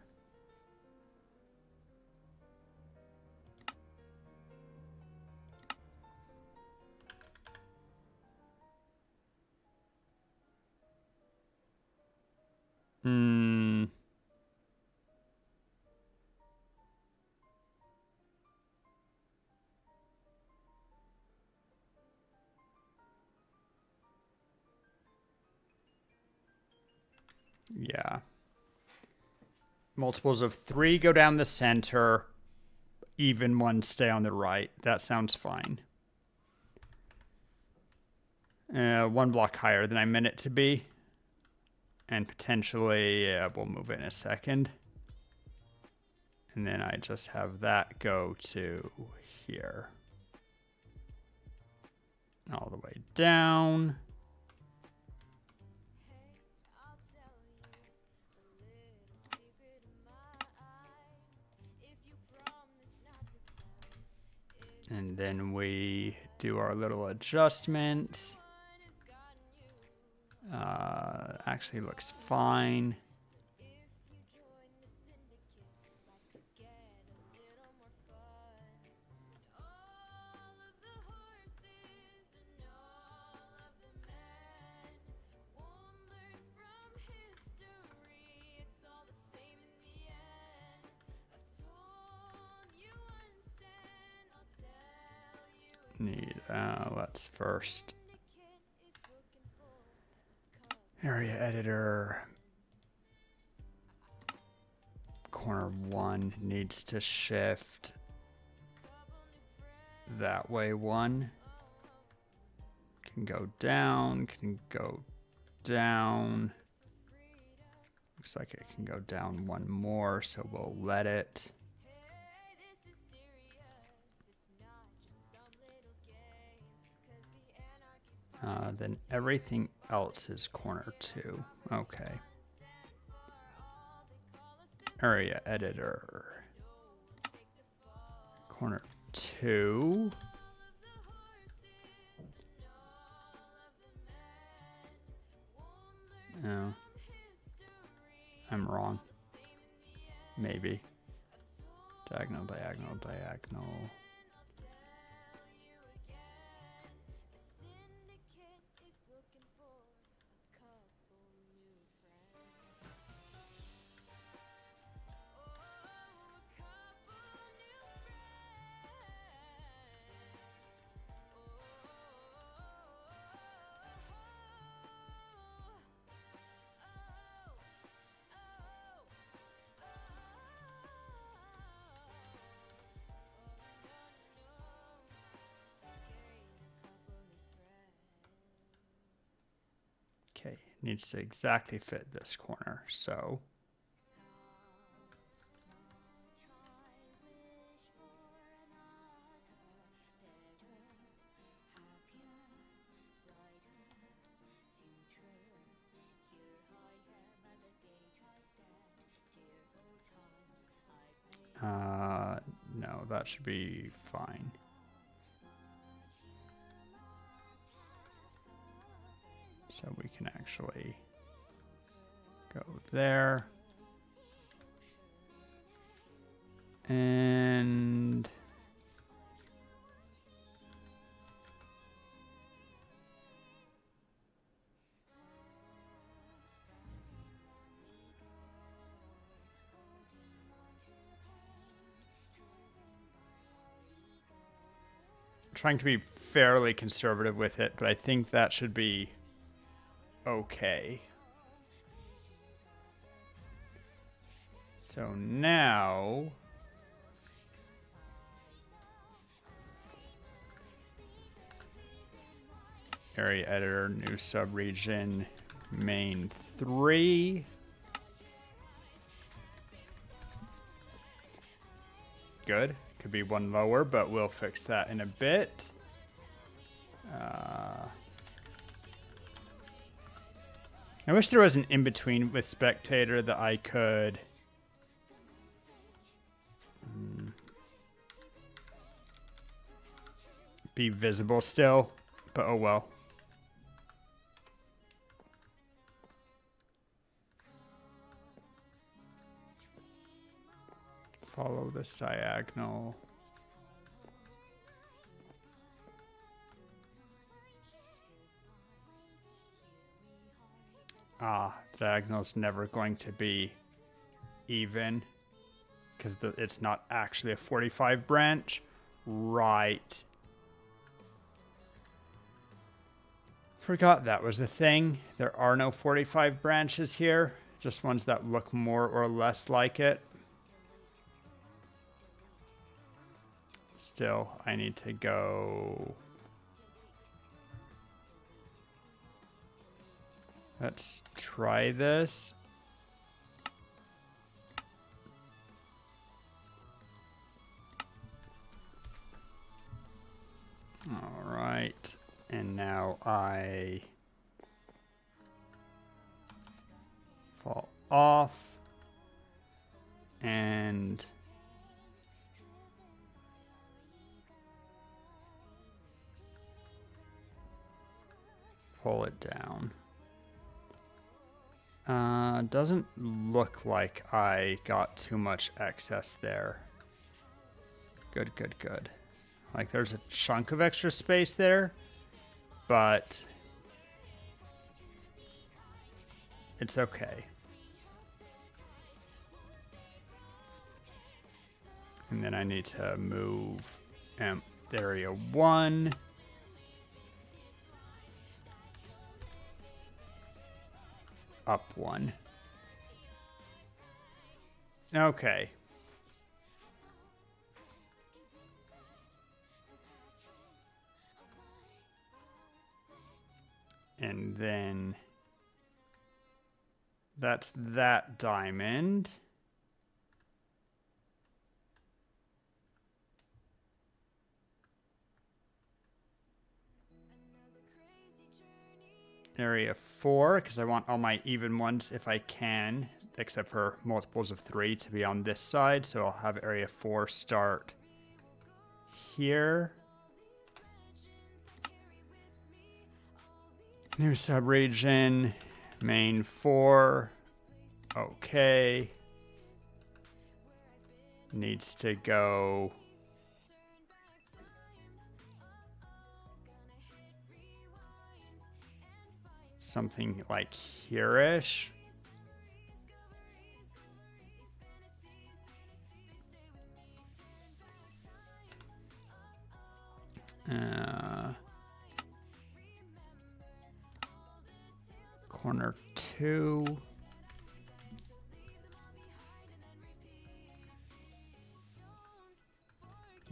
Yeah. Multiples of 3 go down the center. Even ones stay on the right. That sounds fine. 1 block higher than I meant it to be. And potentially, we'll move it in a second. And then I just have that go to here. All the way down. And then we do our little adjustments. Actually looks fine. Let's first area editor. Corner 1 needs to shift that way 1. Can go down, can go down. Looks like it can go down 1 more, so we'll let it. Then everything else is corner 2. Okay. Area editor. Corner 2. No. I'm wrong. Maybe. Diagonal, diagonal, diagonal. Okay, needs to exactly fit this corner, so No, that should be fine. So we can actually go there. And trying to be fairly conservative with it, but I think that should be okay. So now area editor, new subregion, main 3. Good. Could be one lower, but we'll fix that in a bit. I wish there was an in-between with spectator that I could be visible still, but oh well. Follow this diagonal. The diagonal's never going to be even because it's not actually a 45 branch. Right. Forgot that was a thing. There are no 45 branches here, just ones that look more or less like it. Still, I need to go. Let's try this. All right. And now I fall off and pull it down. Doesn't look like I got too much excess there. Good, good, good. Like there's a chunk of extra space there, but it's okay. And then I need to move area 1. Up 1. Okay. And then that's that diamond. Area 4, because I want all my even ones if I can, except for multiples of 3 to be on this side. So I'll have area 4 start here. New subregion, main 4. Okay. Needs to go something like here-ish. Corner 2.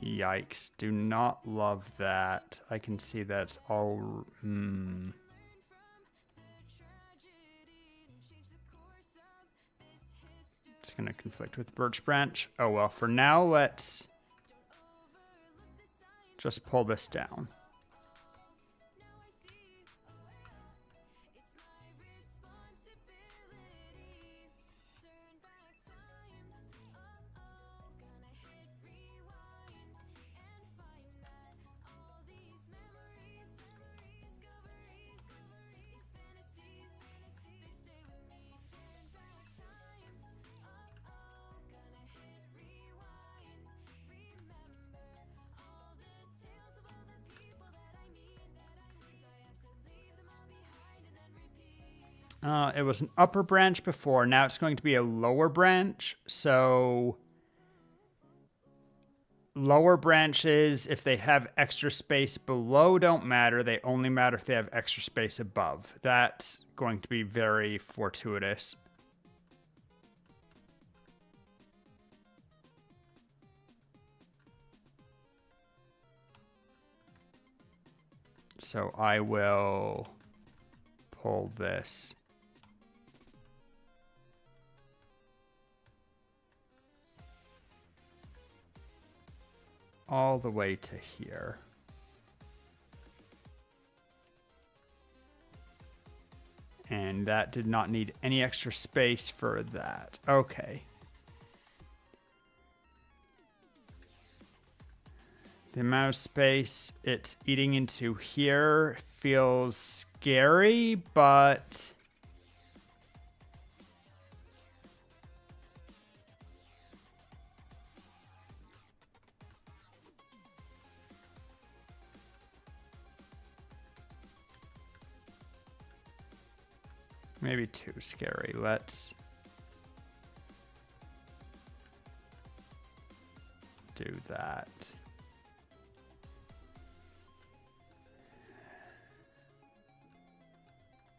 Yikes, do not love that. I can see that's all... It's going to conflict with Birch Branch. Oh well, for now, let's just pull this down. It was an upper branch before. Now it's going to be a lower branch. So lower branches, if they have extra space below, don't matter. They only matter if they have extra space above. That's going to be very fortuitous. So I will pull this all the way to here. And that did not need any extra space for that. Okay. The amount of space it's eating into here feels scary, but maybe too scary. Let's do that.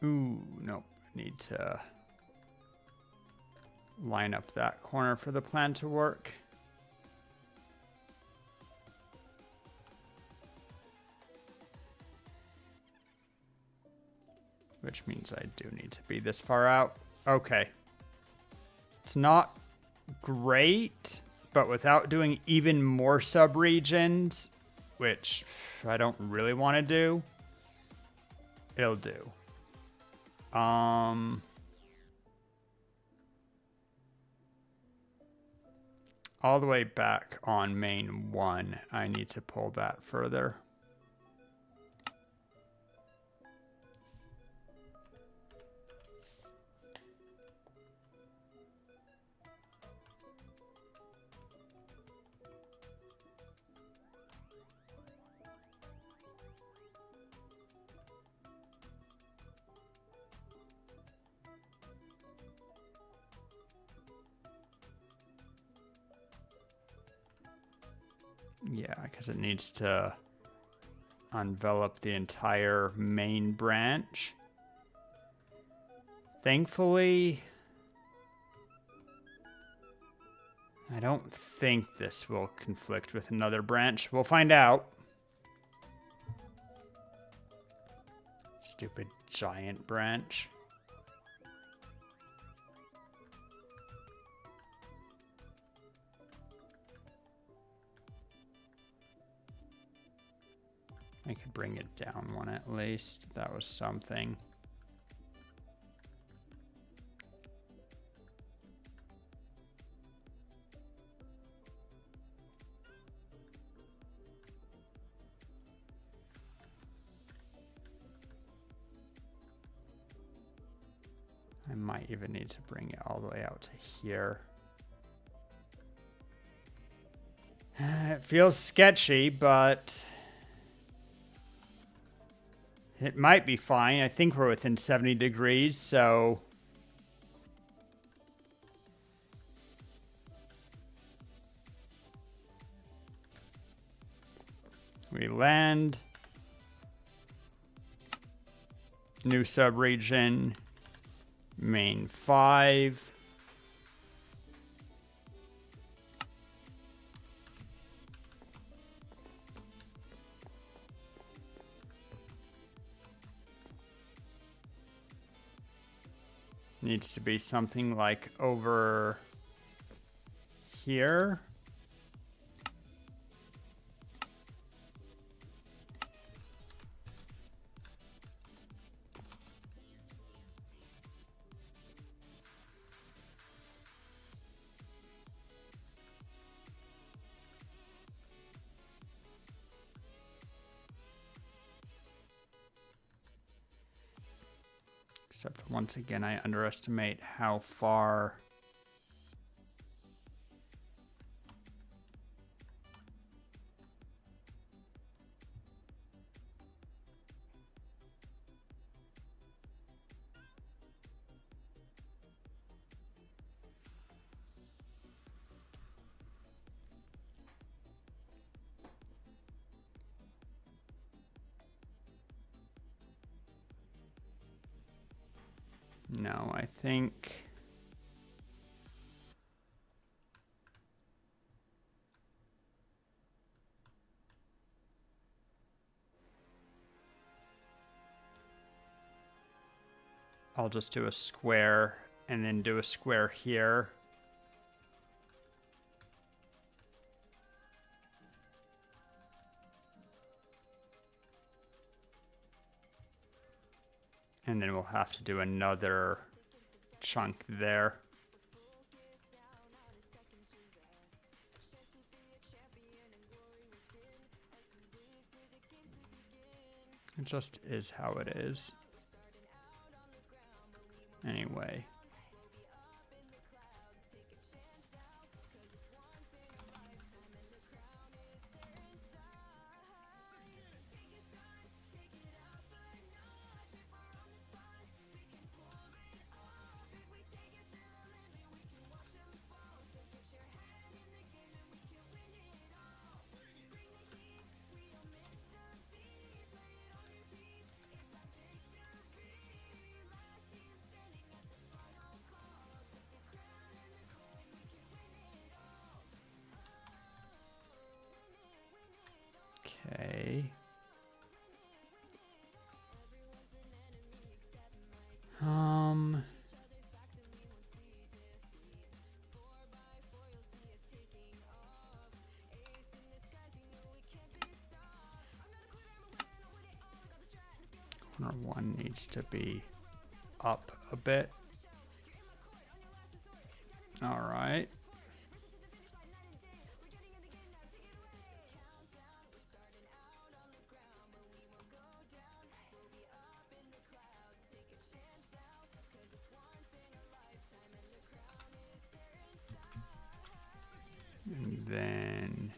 Ooh, nope. Need to line up that corner for the plan to work. Which means I do need to be this far out. Okay. It's not great, but without doing even more subregions, which I don't really want to do, it'll do. All the way back on main 1, I need to pull that further. Yeah, because it needs to envelop the entire main branch. Thankfully, I don't think this will conflict with another branch. We'll find out. Stupid giant branch. I could bring it down one at least. That was something. I might even need to bring it all the way out to here. It feels sketchy, but it might be fine. I think we're within 70 degrees, so we land. New subregion, main 5. Needs to be something like over here. Except once again, I underestimate how far No, I think... I'll just do a square and then do a square here. And then we'll have to do another chunk there. It just is how it is. Anyway. Okay. Corner one needs to be up a bit. All right. And then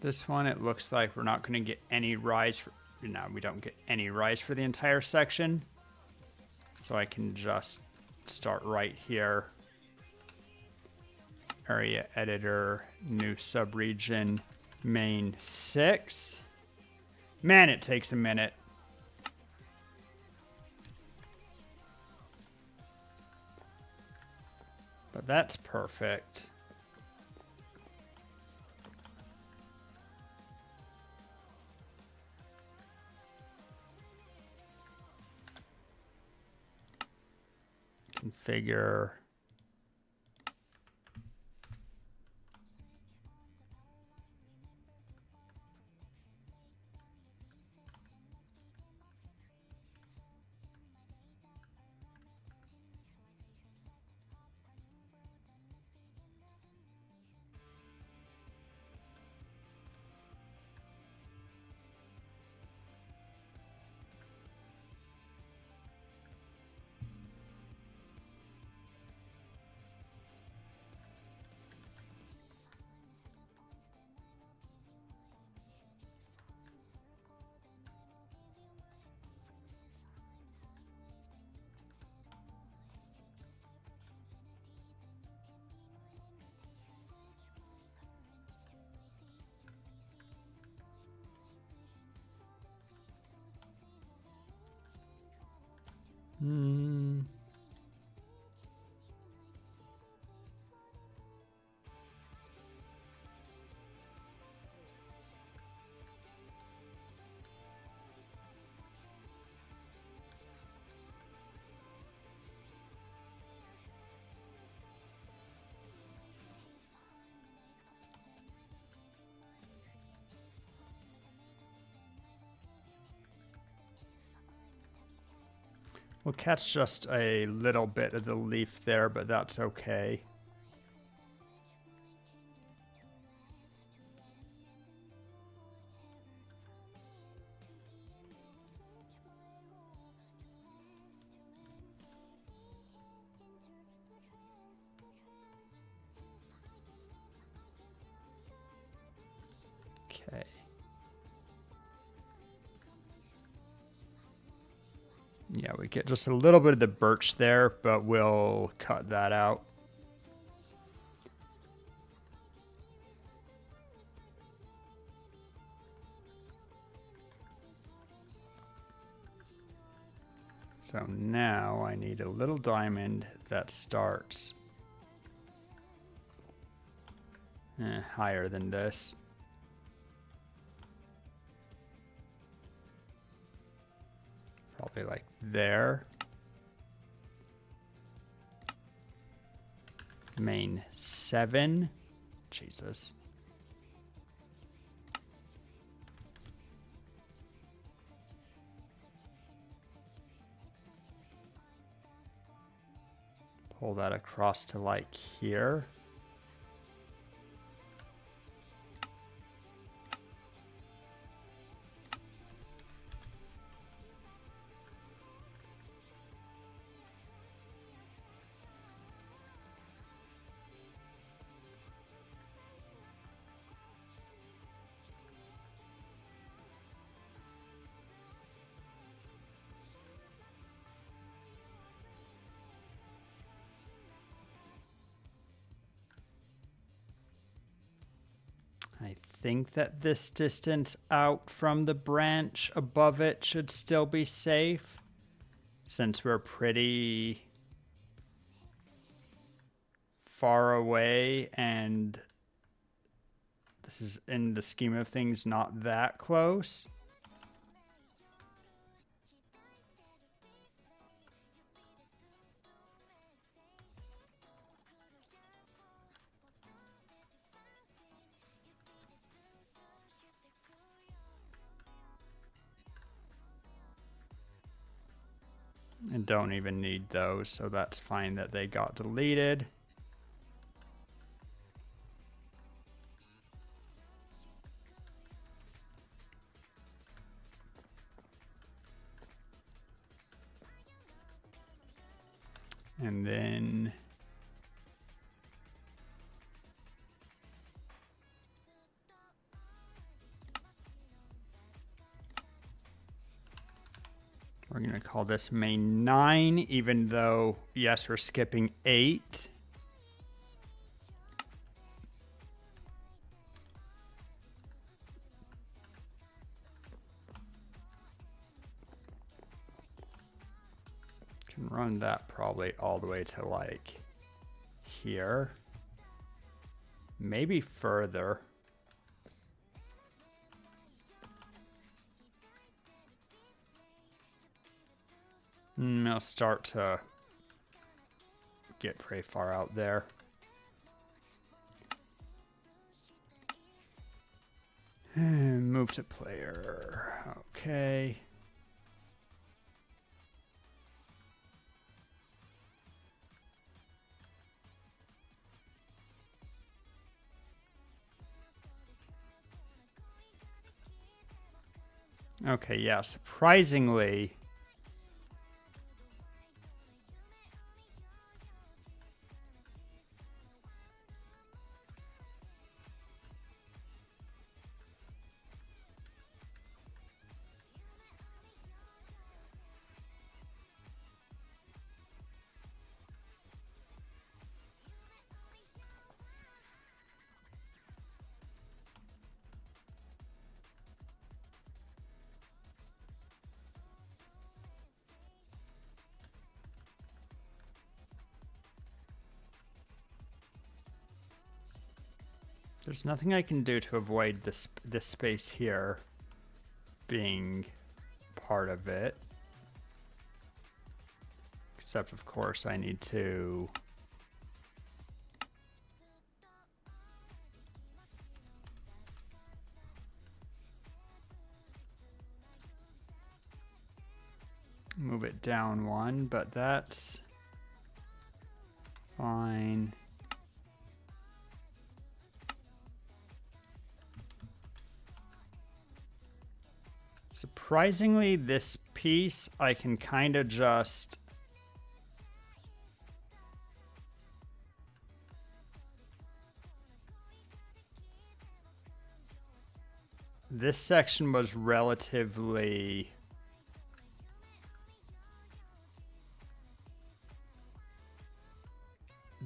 this one, it looks like we're not going to get any rise. No, we don't get any rise for the entire section. So I can just start right here. Area editor, new subregion, main 6. Man, it takes a minute. But that's perfect. Configure. We'll catch just a little bit of the leaf there, but that's okay. Okay. Yeah, we get just a little bit of the birch there, but we'll cut that out. So now I need a little diamond that starts higher than this. Probably like there. Main 7. Jesus. Pull that across to like here. I think that this distance out from the branch above it should still be safe, since we're pretty far away and this is, in the scheme of things, not that close. And don't even need those, so that's fine that they got deleted. And then we're going to call this main 9, even though, yes, we're skipping 8. Can run that probably all the way to like here. Maybe further. I'll start to get pretty far out there. And move to player. Okay. Okay, yeah, surprisingly, there's nothing I can do to avoid this space here being part of it. Except, of course, I need to move it down 1, but that's fine. Surprisingly, this piece I can kind of just this section was relatively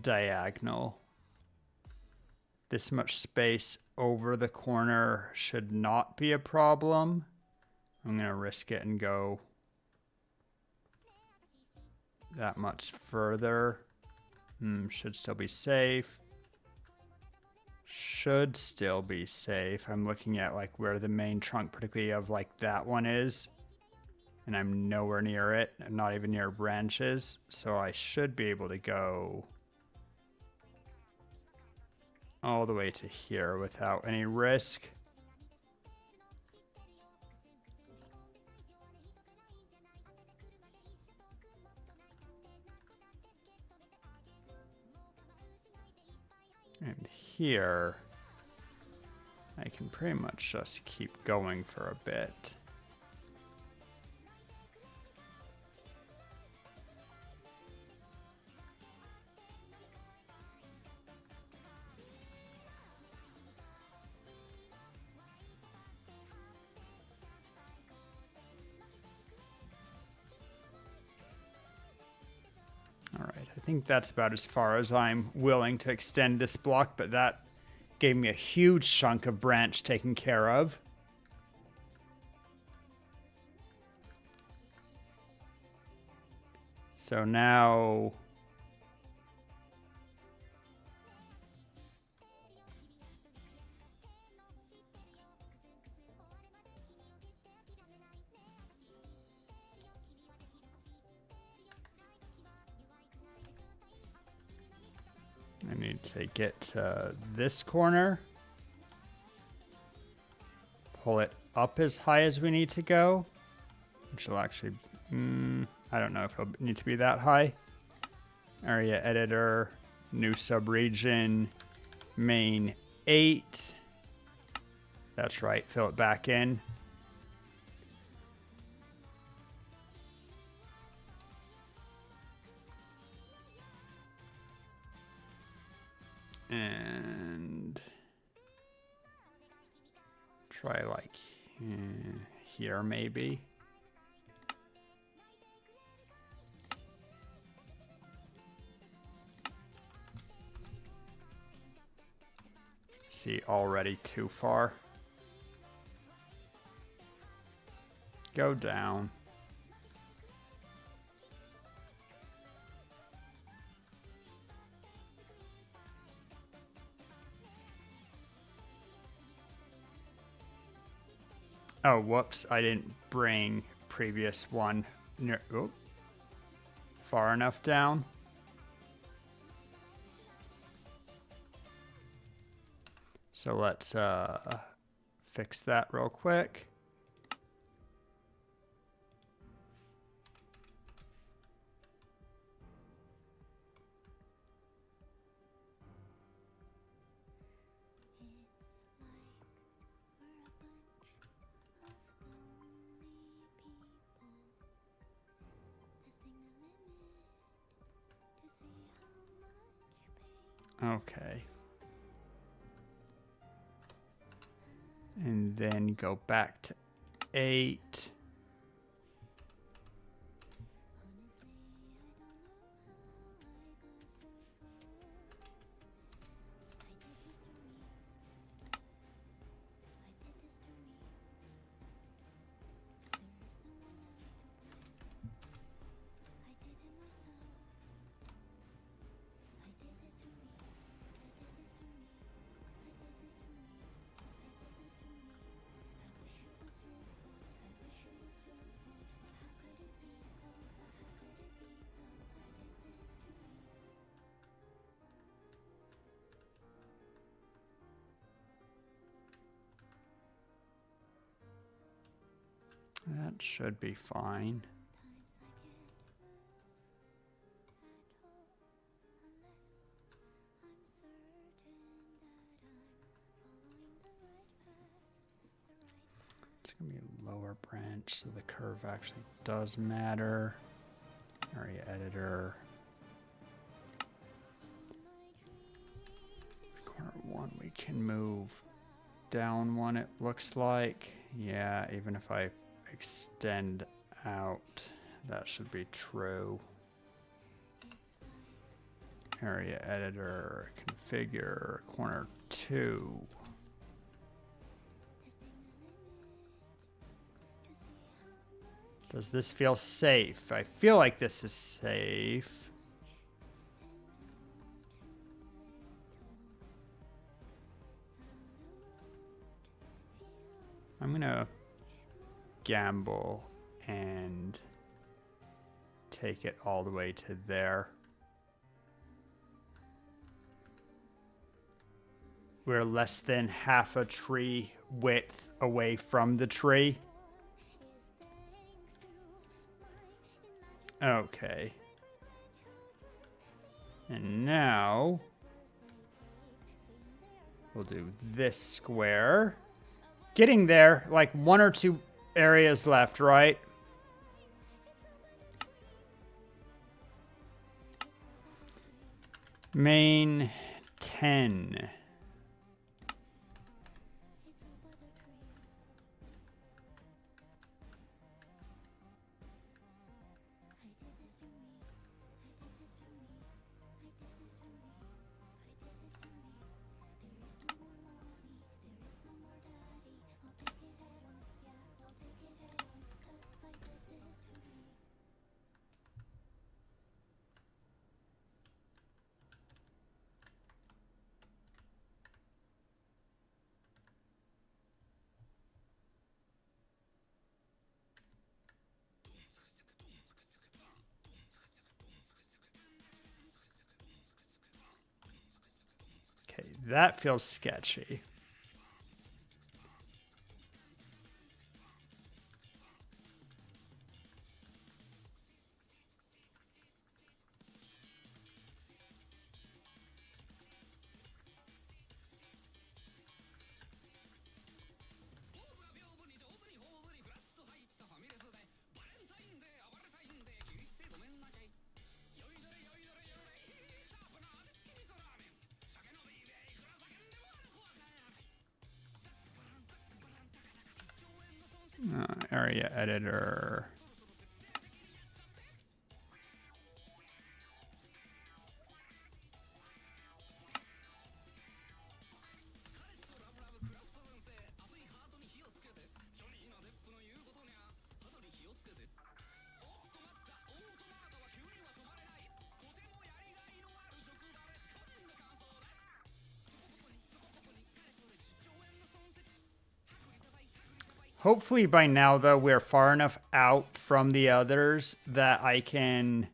diagonal. This much space over the corner should not be a problem. I'm going to risk it and go that much further. Should still be safe. Should still be safe. I'm looking at like where the main trunk, particularly of like that one is. And I'm nowhere near it. I'm not even near branches. So I should be able to go all the way to here without any risk. And here, I can pretty much just keep going for a bit. All right, I think that's about as far as I'm willing to extend this block, but that gave me a huge chunk of branch taken care of. So now I need to get to this corner, pull it up as high as we need to go, which will actually, I don't know if it'll need to be that high. Area editor, new subregion, main 8. That's right, fill it back in. And try like here maybe. See, already too far. Go down. Oh, whoops, I didn't bring previous one near, far enough down. So let's fix that real quick. Okay. And then go back to 8. That should be fine. It's going to be a lower branch, so the curve actually does matter. Area editor. Corner 1, we can move down 1, it looks like. Yeah, even if I extend out, that should be true. Area editor, configure, corner 2. Does this feel safe? I feel like this is safe. I'm gonna gamble and take it all the way to there. We're less than half a tree width away from the tree. Okay. And now we'll do this square. Getting there, like 1 or 2 areas left, right? Main 10. Okay, that feels sketchy. Area editor. Hopefully by now, though, we're far enough out from the others that I can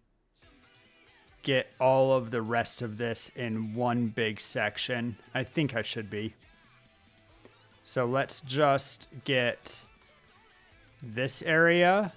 get all of the rest of this in one big section. I think I should be. So let's just get this area.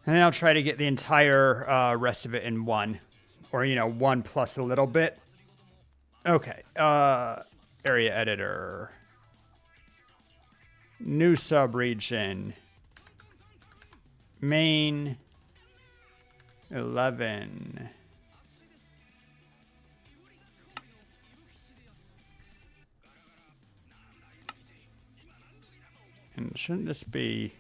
And then I'll try to get the entire rest of it in one. Or, 1 plus a little bit. Okay. Area editor. New subregion. Main 11. And shouldn't this be...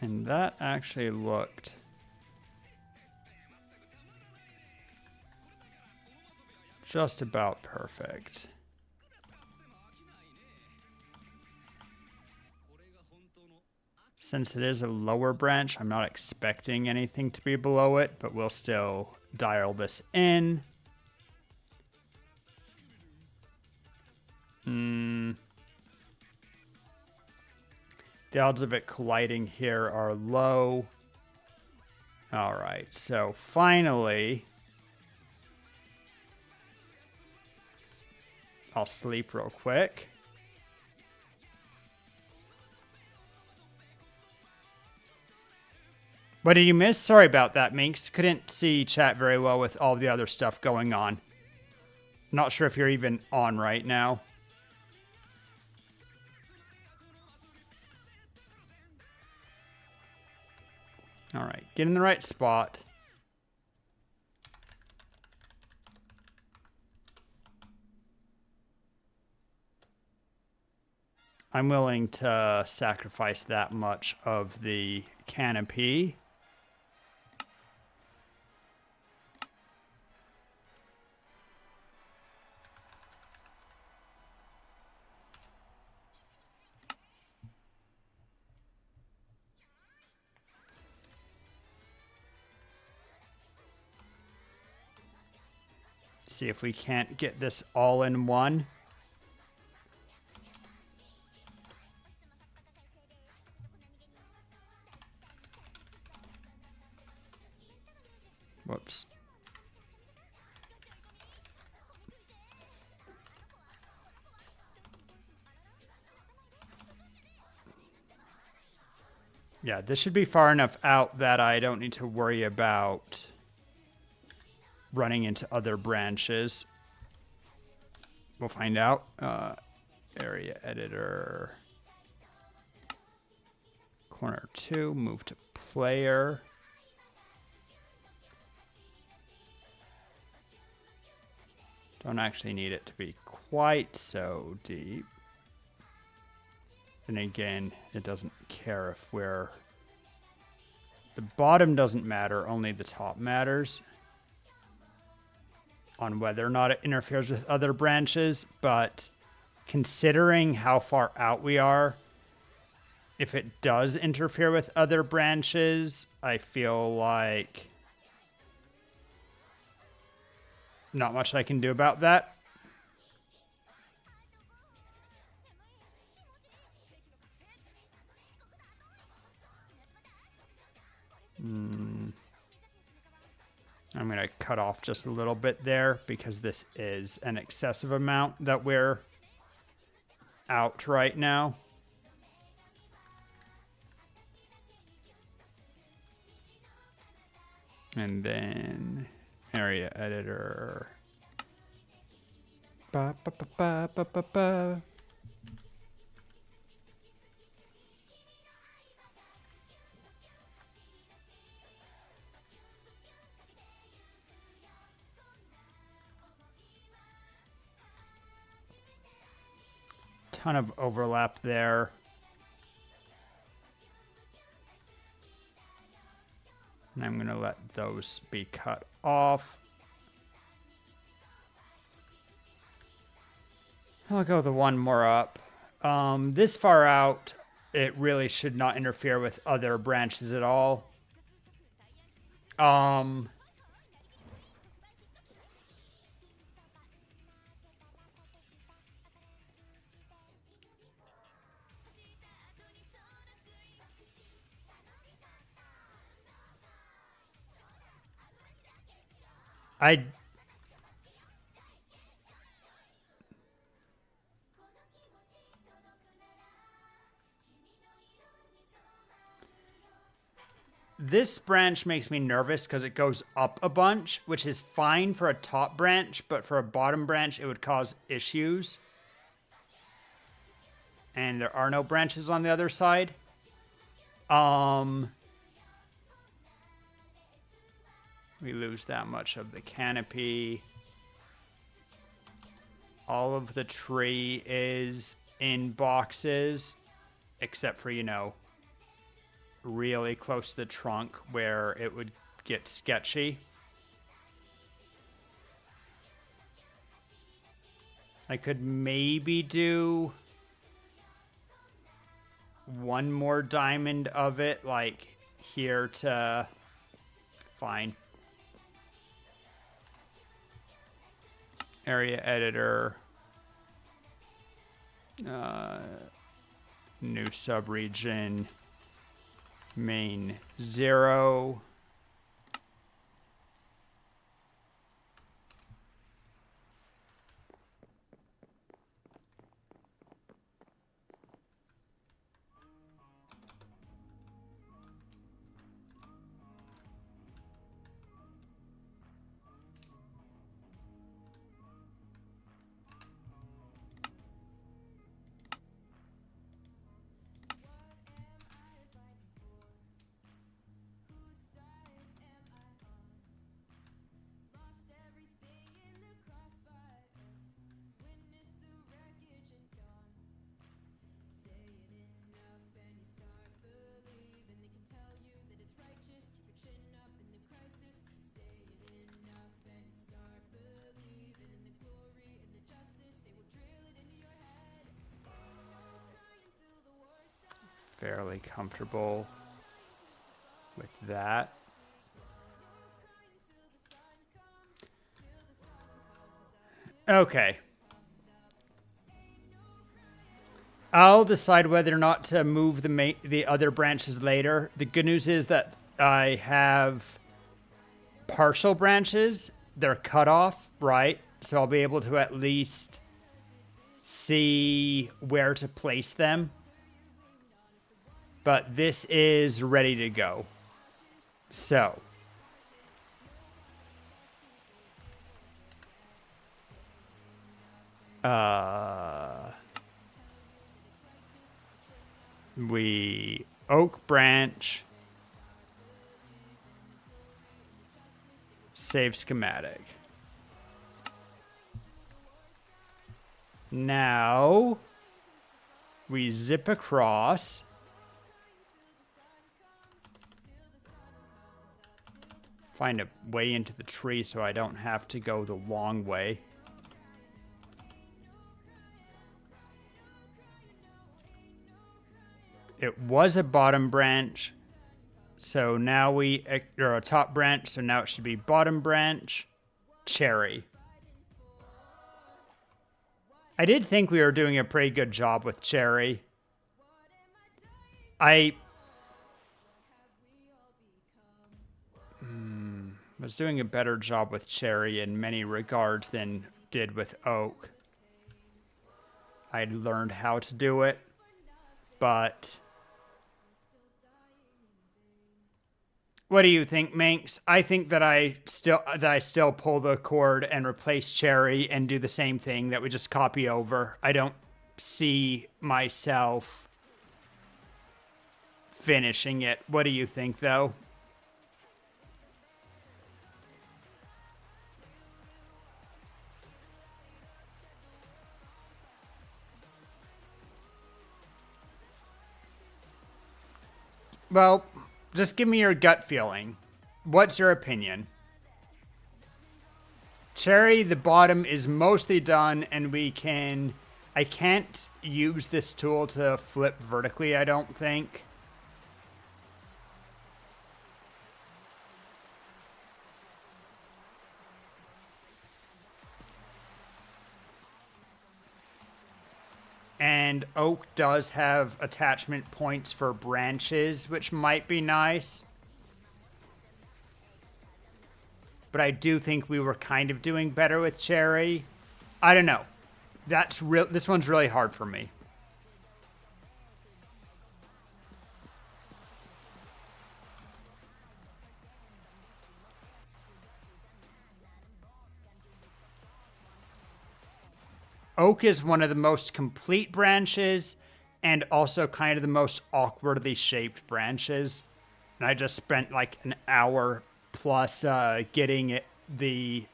And that actually looked... just about perfect. Since it is a lower branch, I'm not expecting anything to be below it, but we'll still dial this in. The odds of it colliding here are low. All right, so finally, I'll sleep real quick. What did you miss? Sorry about that, Minx. Couldn't see chat very well with all the other stuff going on. Not sure if you're even on right now. All right, get in the right spot. I'm willing to sacrifice that much of the canopy. See if we can't get this all in one. Whoops. Yeah, this should be far enough out that I don't need to worry about running into other branches. We'll find out. Area editor. Corner 2, move to player. Don't actually need it to be quite so deep. And again, it doesn't care if we're... The bottom doesn't matter, only the top matters on whether or not it interferes with other branches, but considering how far out we are, if it does interfere with other branches, I feel like not much I can do about that. I'm going to cut off just a little bit there because this is an excessive amount that we're out right now. And then area editor. Ba, ba, ba, ba, ba, ba, ba. Ton of overlap there. And I'm going to let those be cut off. I'll go the one more up. This far out, it really should not interfere with other branches at all. This branch makes me nervous because it goes up a bunch, which is fine for a top branch, but for a bottom branch, it would cause issues. And there are no branches on the other side. We lose that much of the canopy. All of the tree is in boxes, except for, you know, really close to the trunk where it would get sketchy. I could maybe do one more diamond of it, like here to... Fine. Area editor. New subregion. Main 0. Fairly comfortable with that. Okay. I'll decide whether or not to move the other branches later. The good news is that I have partial branches. They're cut off, right? So I'll be able to at least see where to place them. But this is ready to go. So. We oak branch. Save schematic. Now we zip across. Find a way into the tree so I don't have to go the long way. It was a bottom branch, so now or a top branch, so now it should be bottom branch, cherry. I did think we were doing a pretty good job with cherry. I was doing a better job with cherry in many regards than did with oak. I learned how to do it, but what do you think, Minx? I think that I still pull the cord and replace cherry and do the same thing, that we just copy over. I don't see myself finishing it. What do you think, though? Well, just give me your gut feeling. What's your opinion? Cherry, the bottom is mostly done, and I can't use this tool to flip vertically, I don't think. And oak does have attachment points for branches, which might be nice. But I do think we were kind of doing better with cherry. I don't know. This one's really hard for me. Oak is one of the most complete branches and also kind of the most awkwardly shaped branches. And I just spent like an hour plus getting the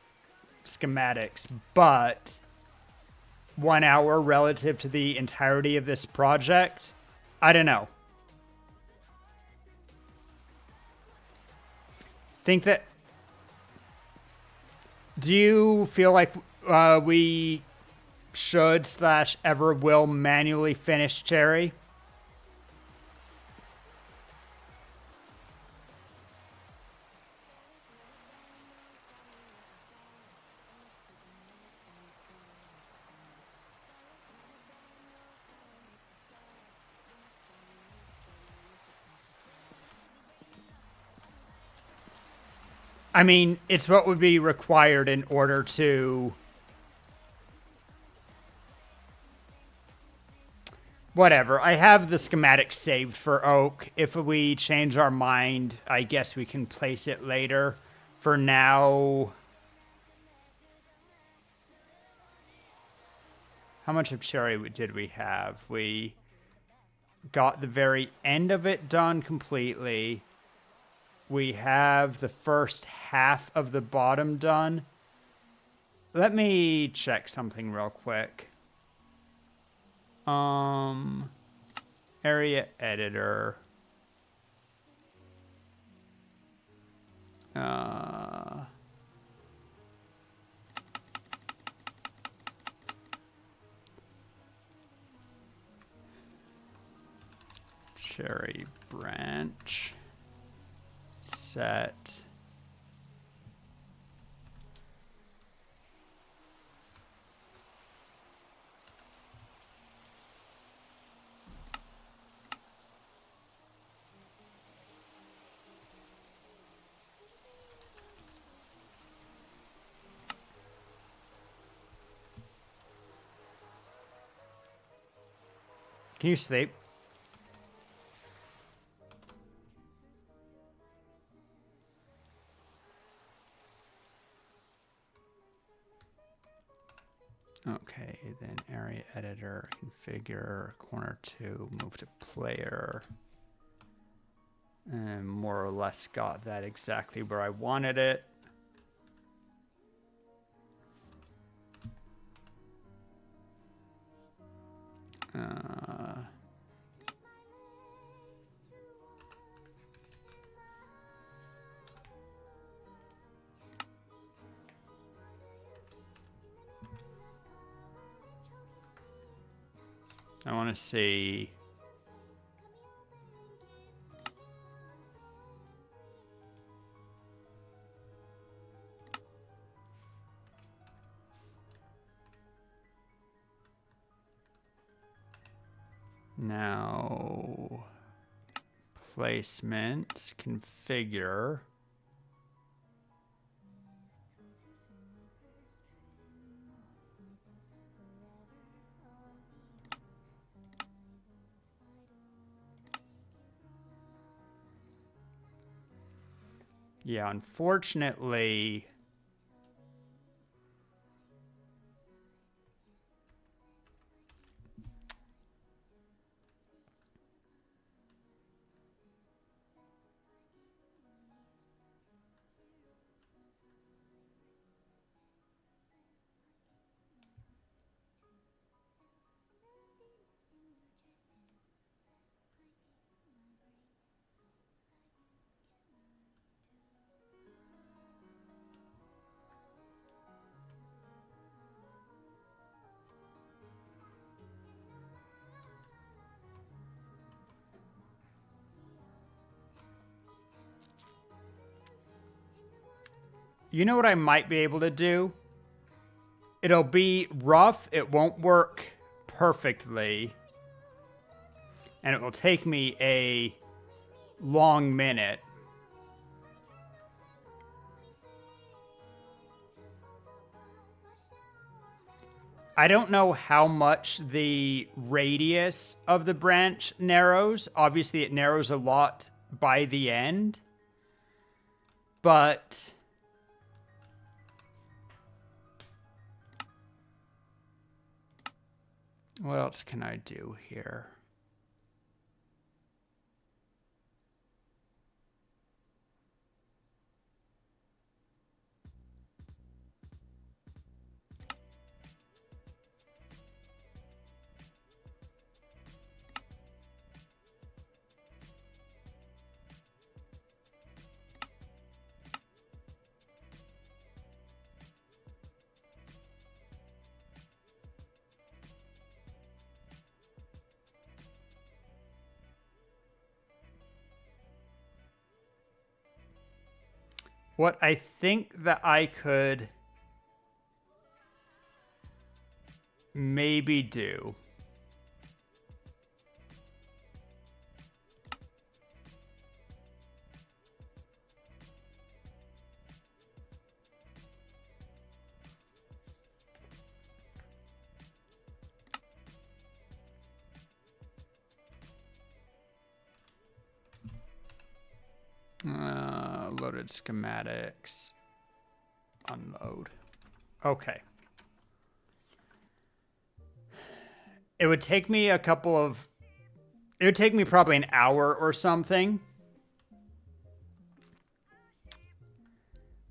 schematics, but 1 hour relative to the entirety of this project, I don't know. Do you feel like we should / ever will manually finish cherry? I mean, it's what would be required in order to... Whatever. I have the schematic saved for oak. If we change our mind, I guess we can place it later. For now... How much of cherry did we have? We got the very end of it done completely. We have the first half of the bottom done. Let me check something real quick. Area editor. Cherry branch. Set. Can you sleep? Okay, then area editor, configure, corner 2, move to player. And more or less got that exactly where I wanted it. I want to see. Now, placement, configure. Yeah, unfortunately, you know what I might be able to do? It'll be rough. It won't work perfectly. And it will take me a long minute. I don't know how much the radius of the branch narrows. Obviously, it narrows a lot by the end. But what else can I do here? What I think that I could maybe do Loaded schematics. Unload. Okay. It would take me a couple of... It would take me probably an hour or something.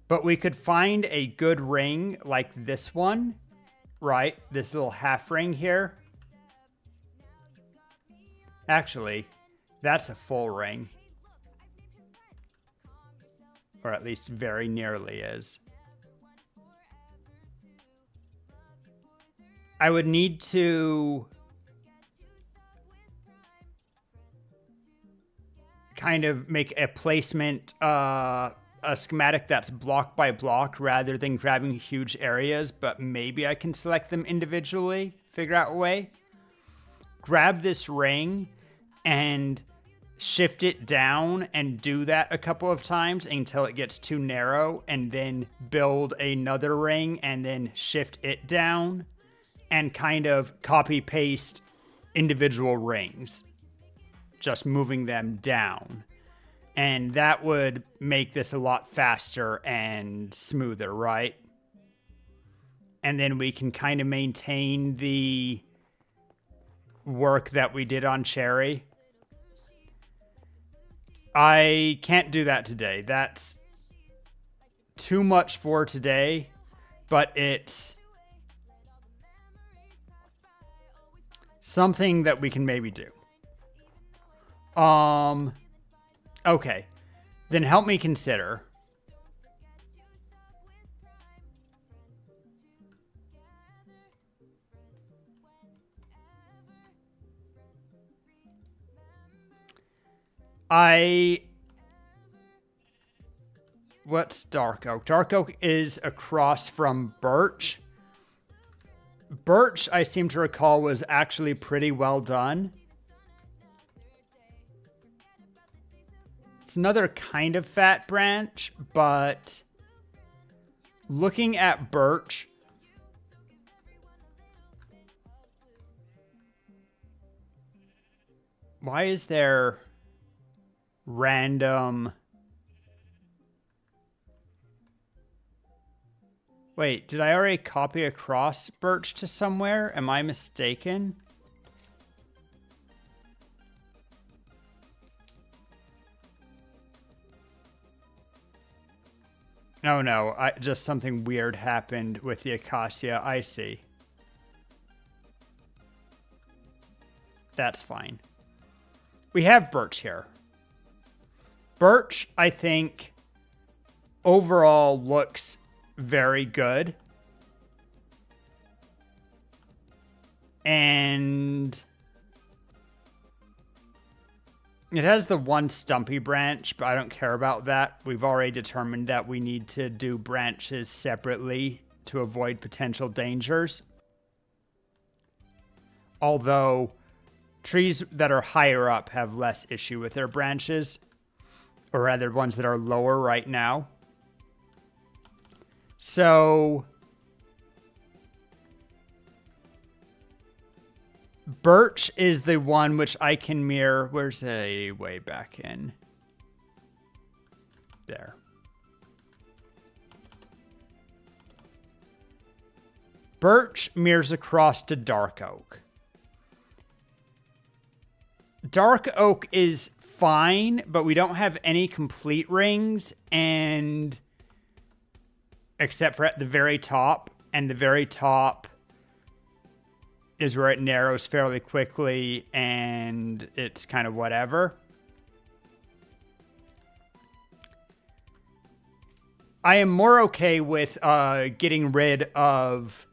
But we could find a good ring like this one, right? This little half ring here. Actually, that's a full ring. Or at least very nearly is. I would need to kind of make a placement, a schematic that's block by block rather than grabbing huge areas, but maybe I can select them individually, figure out a way. Grab this ring and shift it down and do that a couple of times until it gets too narrow, and then build another ring and then shift it down and kind of copy paste individual rings, just moving them down. And that would make this a lot faster and smoother, right? And then we can kind of maintain the work that we did on Cherry. I can't do that today. That's too much for today, but it's something that we can maybe do. Okay. Then help me consider. What's Dark Oak? Dark Oak is across from Birch. Birch, I seem to recall, was actually pretty well done. It's another kind of fat branch, but looking at Birch, why is there random... Wait, did I already copy across Birch to somewhere? Am I mistaken? No, just something weird happened with the Acacia. I see. That's fine. We have Birch here. Birch, I think, overall looks very good. And it has the one stumpy branch, but I don't care about that. We've already determined that we need to do branches separately to avoid potential dangers. Although trees that are higher up have less issue with their branches, or rather ones that are lower right now. So Birch is the one which I can mirror. Where's a way back in? There. Birch mirrors across to Dark Oak. Dark Oak is fine, but we don't have any complete rings, and except for at the very top, and the very top is where it narrows fairly quickly, and it's kind of whatever. I am more okay with getting rid of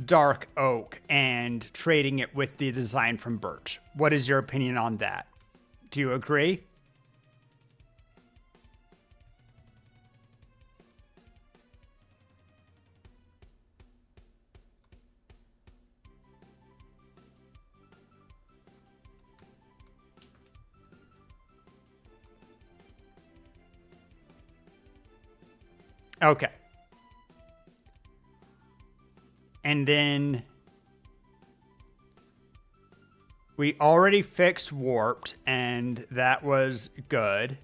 Dark Oak and trading it with the design from Birch. What is your opinion on that? Do you agree? Okay. And then we already fixed warped, and that was good.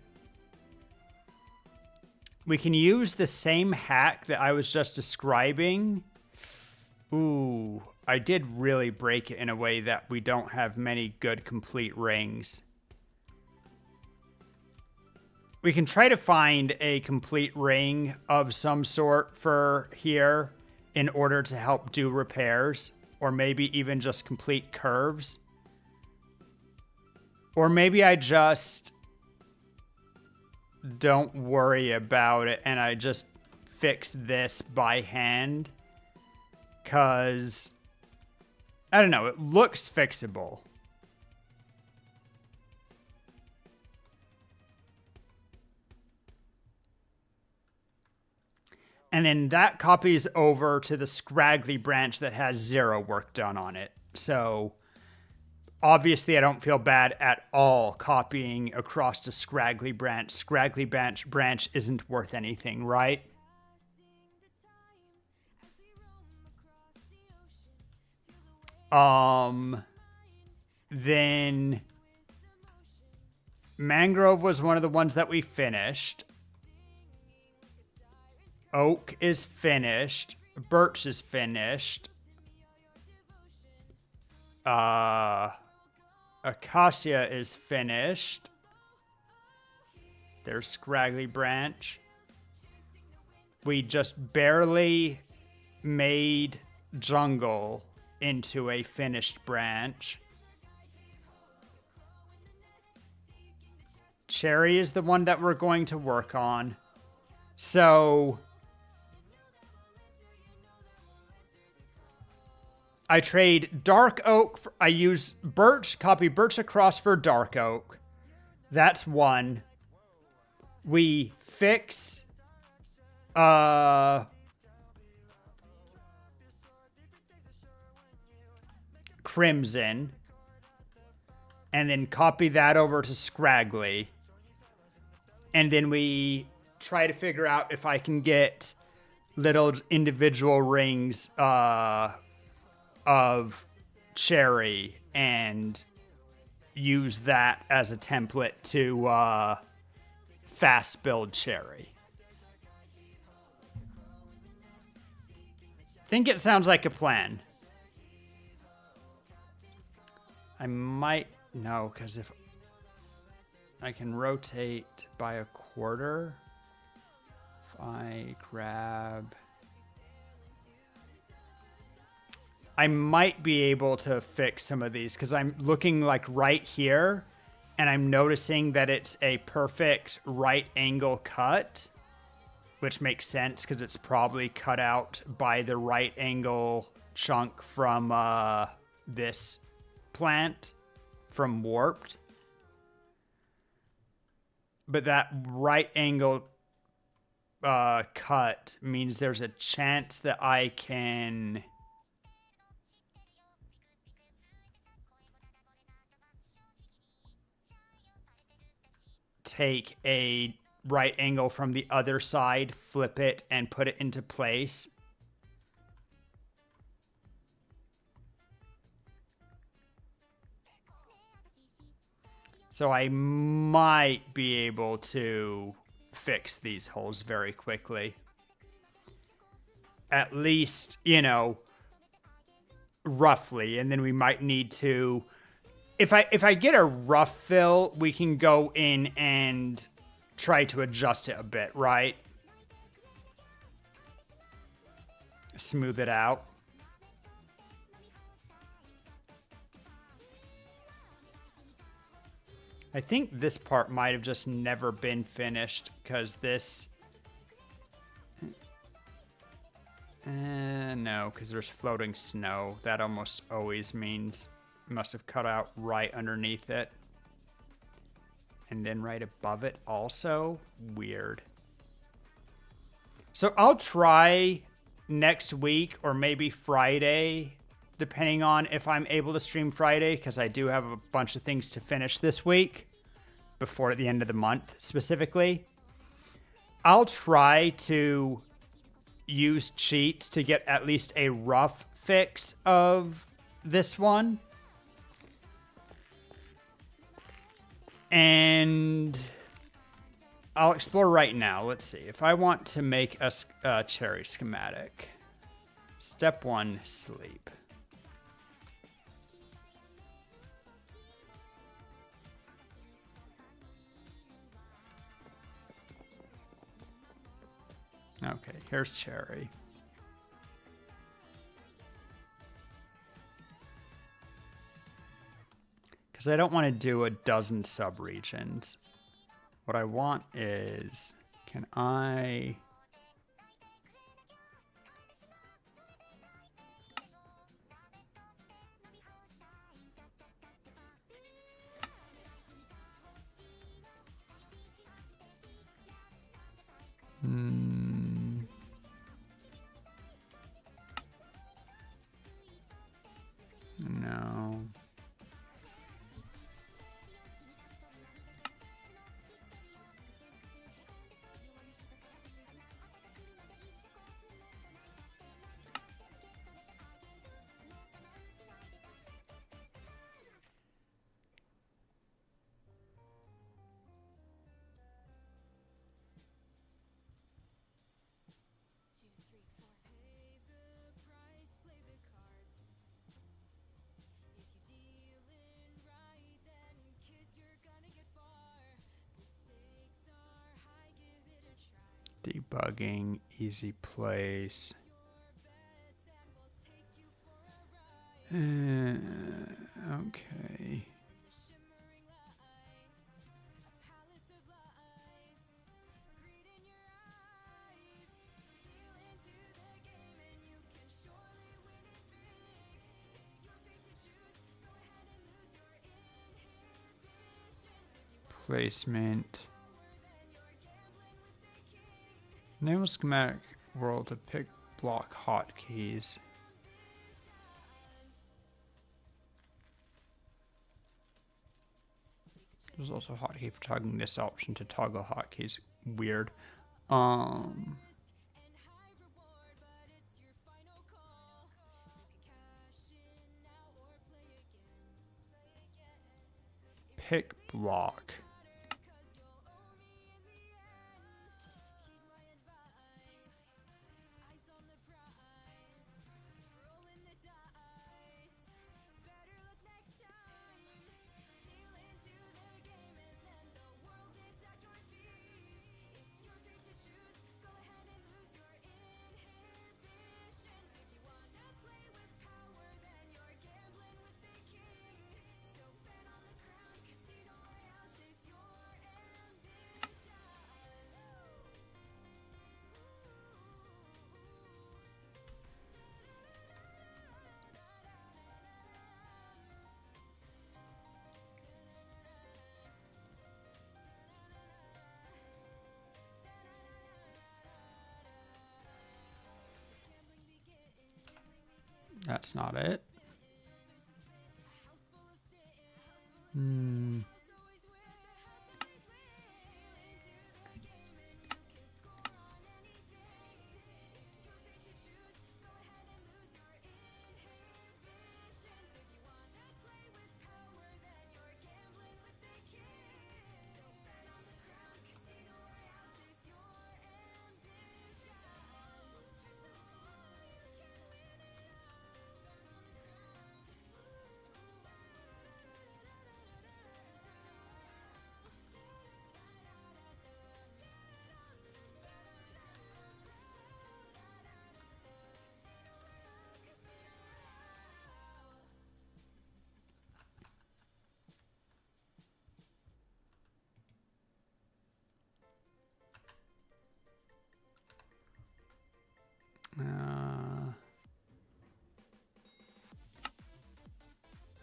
We can use the same hack that I was just describing. Ooh, I did really break it in a way that we don't have many good complete rings. We can try to find a complete ring of some sort for here in order to help do repairs, or maybe even just complete curves. Or maybe I just don't worry about it and I just fix this by hand. Because, I don't know, it looks fixable. And then that copies over to the scraggly branch that has 0 work done on it. So obviously I don't feel bad at all copying across to scraggly branch. Scraggly branch isn't worth anything, right? Then mangrove was one of the ones that we finished. Oak is finished. Birch is finished. Acacia is finished. There's scraggly branch. We just barely made jungle into a finished branch. Cherry is the one that we're going to work on. So I trade dark oak. I use birch, copy birch across for dark oak. That's one. We fix crimson and then copy that over to scraggly. And then we try to figure out if I can get little individual rings of cherry and use that as a template to fast build cherry. Think it sounds like a plan. I might no, because if I can rotate by a quarter, if I grab, I might be able to fix some of these because I'm looking like right here and I'm noticing that it's a perfect right angle cut, which makes sense because it's probably cut out by the right angle chunk from this plant from Warped. But that right angle cut means there's a chance that I can take a right angle from the other side, flip it, and put it into place. So I might be able to fix these holes very quickly. At least, you know, roughly. And then we might need to... If I get a rough fill, we can go in and try to adjust it a bit, right? Smooth it out. I think this part might have just never been finished because this... no, because there's floating snow. That almost always means it must have cut out right underneath it. And then right above it also. Weird. So I'll try next week or maybe Friday, depending on if I'm able to stream Friday, because I do have a bunch of things to finish this week before the end of the month specifically. I'll try to use cheats to get at least a rough fix of this one. And I'll explore right now. Let's see. If I want to make a cherry schematic, step 1, sleep. Okay, here's cherry. Because I don't want to do a dozen subregions. What I want is, can I... No. Debugging, easy place. Okay. Placement. Enable schematic world to pick block hotkeys. There's also a hotkey for toggling this option to toggle hotkeys. Weird. Pick block. That's not it.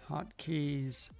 Hotkeys.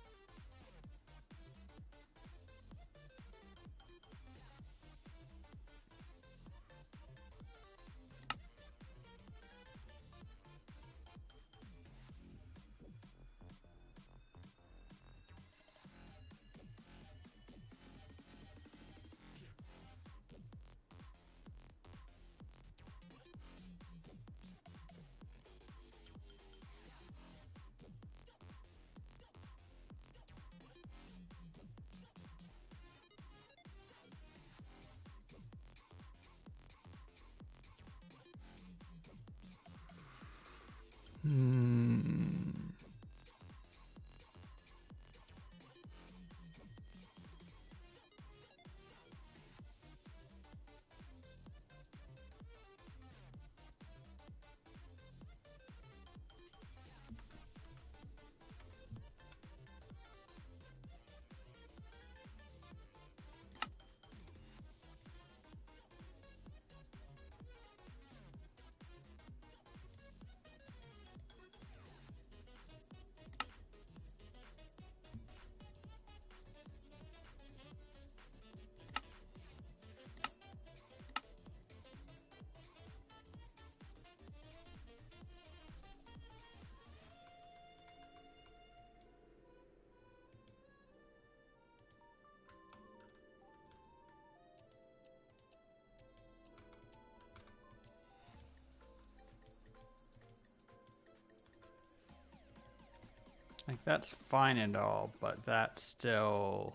Like, that's fine and all, but that's still...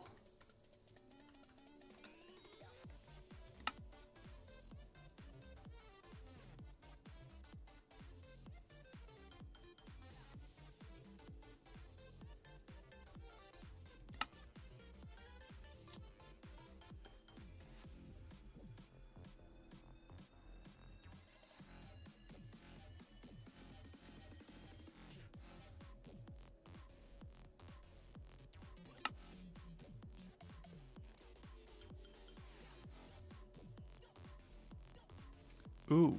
Ooh.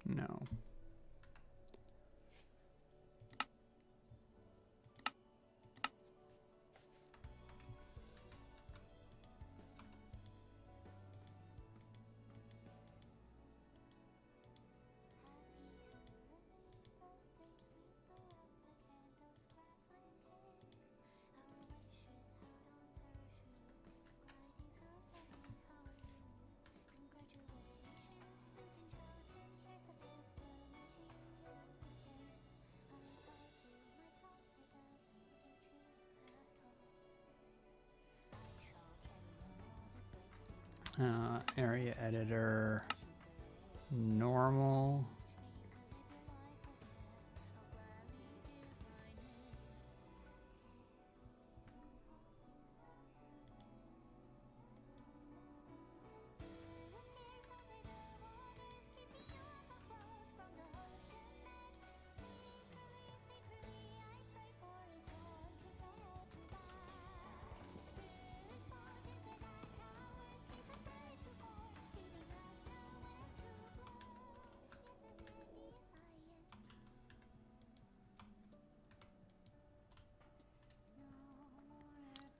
No. Area editor, normal.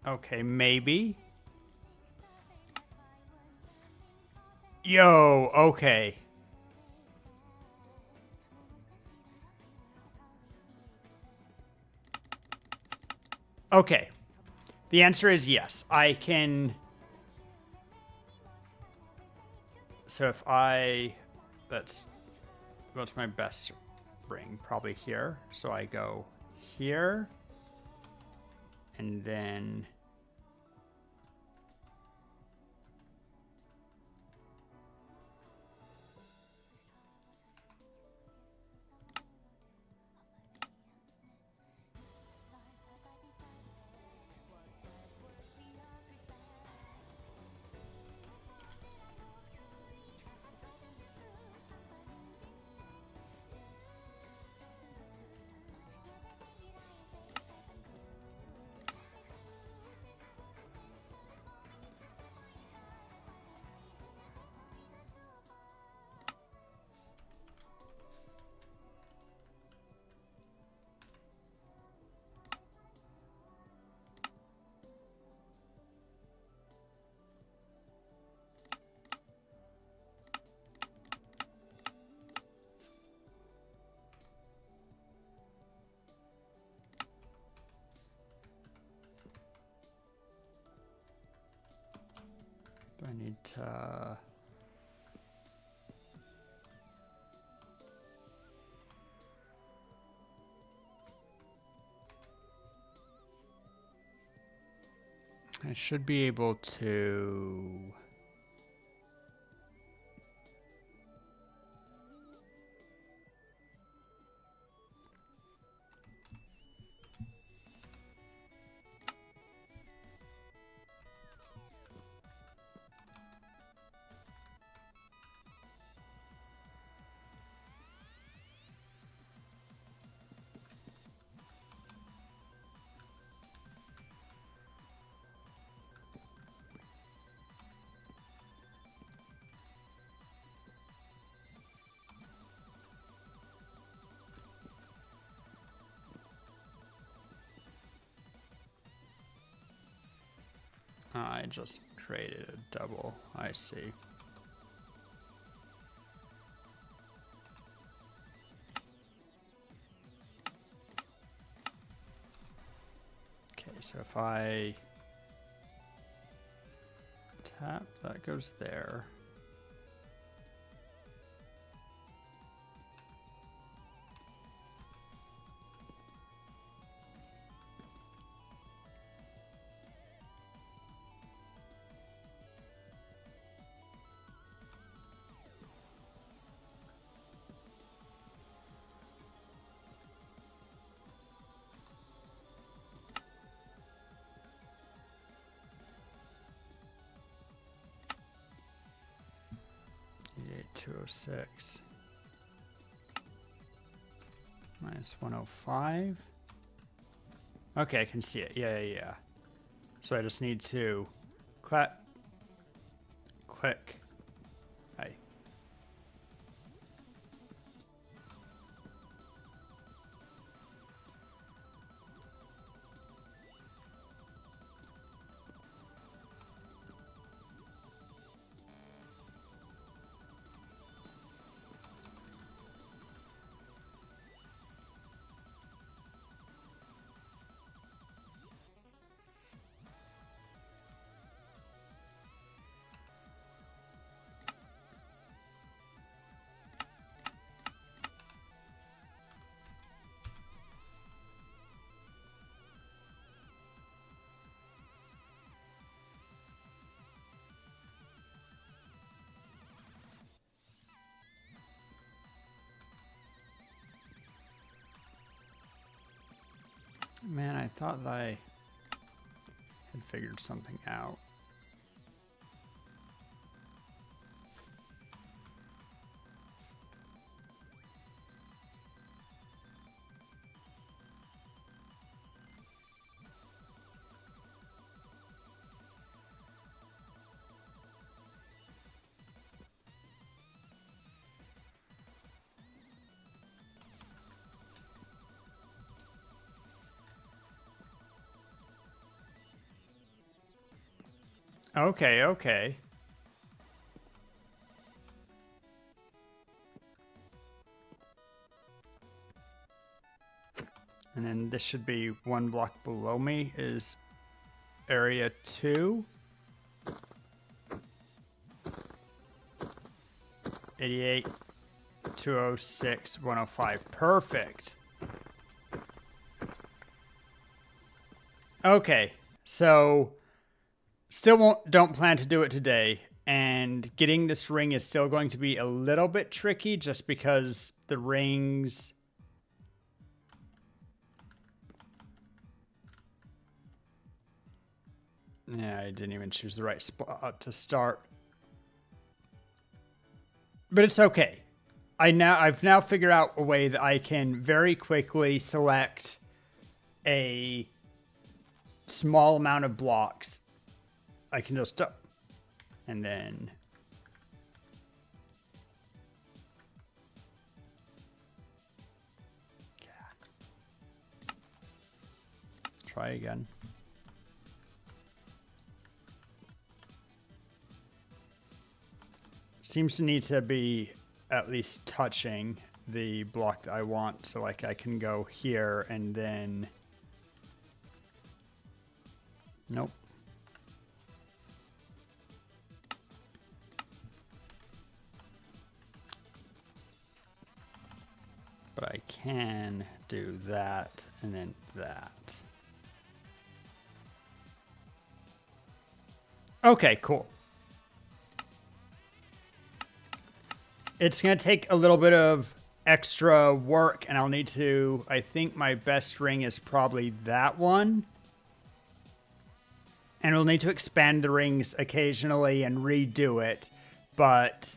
Okay, maybe. Yo, okay. Okay. The answer is yes. I can... So if I... Let's go to my best ring, probably here. So I go here. And then... I need to... should be able to... I just created a double. I see. Okay, so if I tap, that goes there. -206 -105. Okay, I can see it. Yeah. So I just need to click. Hi. Man, I thought that I had figured something out. Okay. And then this should be one block below me is area 2. 88, 206, 105. Perfect. Okay, so still don't plan to do it today, and getting this ring is still going to be a little bit tricky just because the rings... Yeah, I didn't even choose the right spot to start. But it's okay. I've now figured out a way that I can very quickly select a small amount of blocks. I can just and then try again. Seems to need to be at least touching the block that I want. So like I can go here and then... Nope. But I can do that and then that. Okay, cool. It's going to take a little bit of extra work, and I'll need to... I think my best ring is probably that one. And we'll need to expand the rings occasionally and redo it. But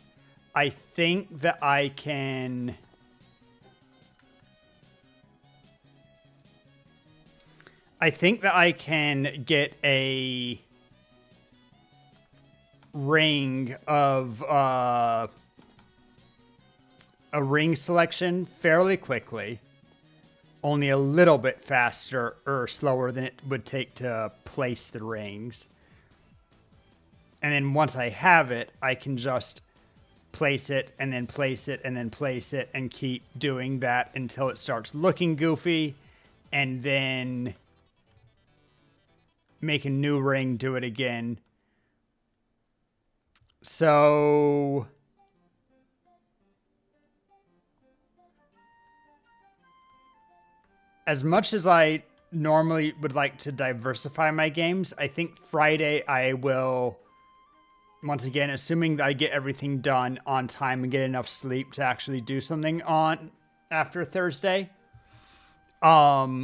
I think that I can... I think that I can get a ring of... a ring selection fairly quickly. Only a little bit faster or slower than it would take to place the rings. And then once I have it, I can just place it and then place it and then place it and keep doing that until it starts looking goofy, and then make a new ring, do it again. So... as much as I normally would like to diversify my games, I think Friday I will, once again, assuming that I get everything done on time and get enough sleep to actually do something on after Thursday. I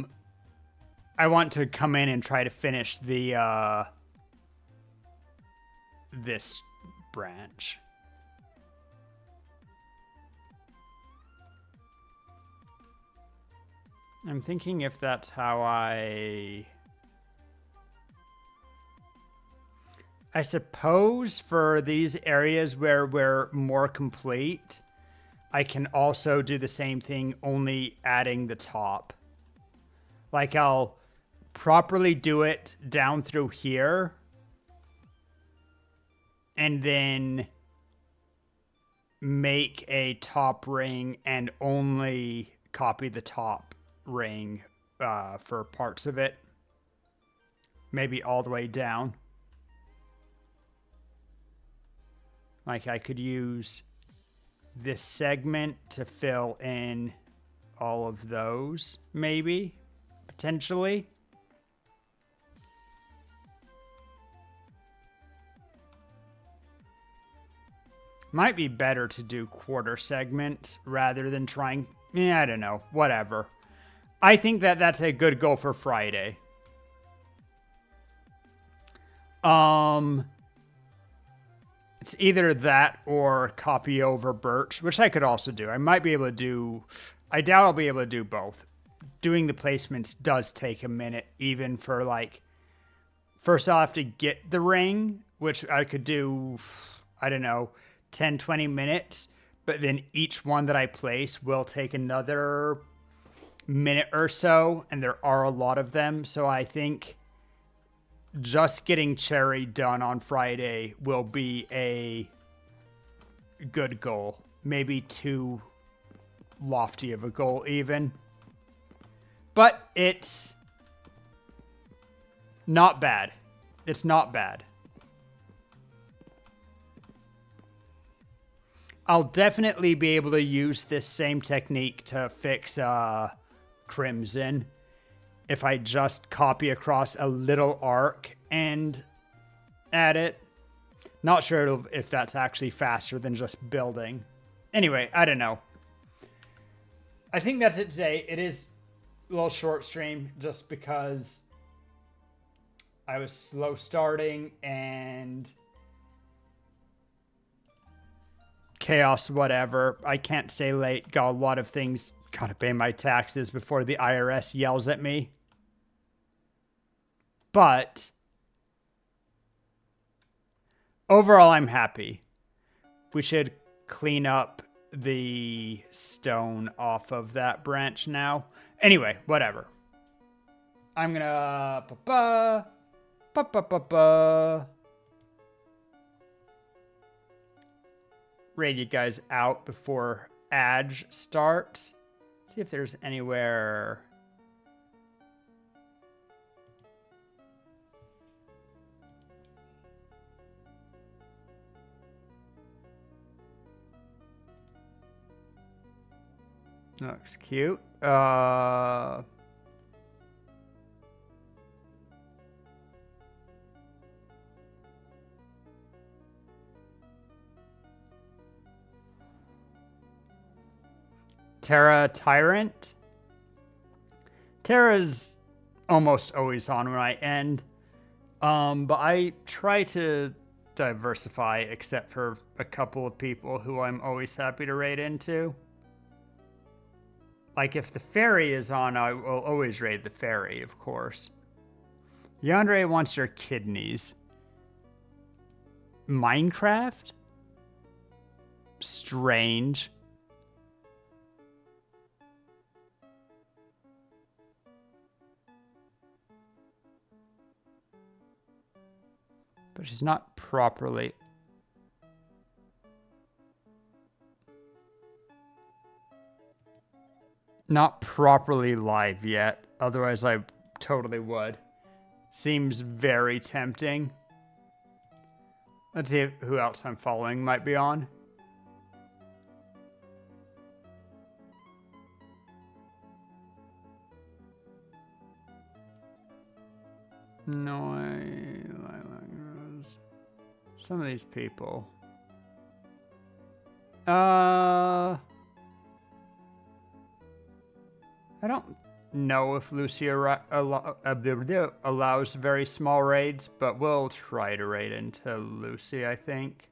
want to come in and try to finish the this branch. I'm thinking if that's how I suppose for these areas where we're more complete, I can also do the same thing, only adding the top. Like, I'll properly do it down through here, and then make a top ring and only copy the top ring for parts of it. Maybe all the way down. Like, I could use this segment to fill in all of those, maybe, potentially. Might be better to do quarter segments rather than trying... I don't know. Whatever. I think that that's a good goal for Friday. It's either that or copy over Birch, which I could also do. I might be able to do... I doubt I'll be able to do both. Doing the placements does take a minute, even for, like... First, I'll have to get the ring, which I could do, I don't know, 10, 20 minutes. But then each one that I place will take another minute or so, and there are a lot of them. So I think just getting Cherry done on Friday will be a good goal. Maybe too lofty of a goal even. But it's not bad. It's not bad. I'll definitely be able to use this same technique to fix Crimson if I just copy across a little arc and add it. Not sure if that's actually faster than just building. Anyway, I don't know. I think that's it today. It is a little short stream just because I was slow starting and chaos, whatever. I can't stay late. Got a lot of things. Gotta pay my taxes before the IRS yells at me. But overall, I'm happy. We should clean up the stone off of that branch now. Anyway, whatever. I'm gonna... raid you guys out before Adge starts. See if there's anywhere... Looks cute. Terra Tyrant. Terra's almost always on when I end. But I try to diversify except for a couple of people who I'm always happy to raid into. Like if the ferry is on, I will always raid the ferry, of course. Yandere wants your kidneys. Minecraft? Strange. But she's not properly... Not properly live yet. Otherwise, I totally would. Seems very tempting. Let's see who else I'm following might be on. No, some of these people. I don't know if Lucia allows very small raids, but we'll try to raid into Lucy, I think.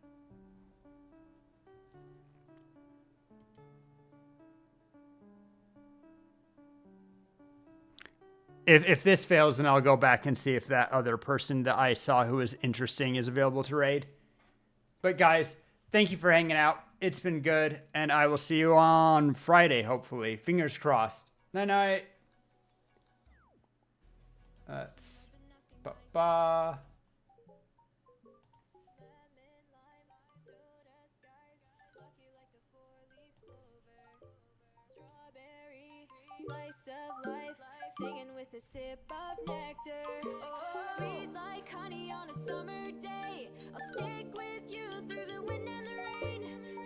If this fails, then I'll go back and see if that other person that I saw who was interesting is available to raid. But guys, thank you for hanging out. It's been good, and I will see you on Friday, hopefully. Fingers crossed. Night-night. That's... Ba-ba. Slice of life, singing with a sip of nectar. Sweet like honey on a summer day. I'll stick with you through the wind and the rain.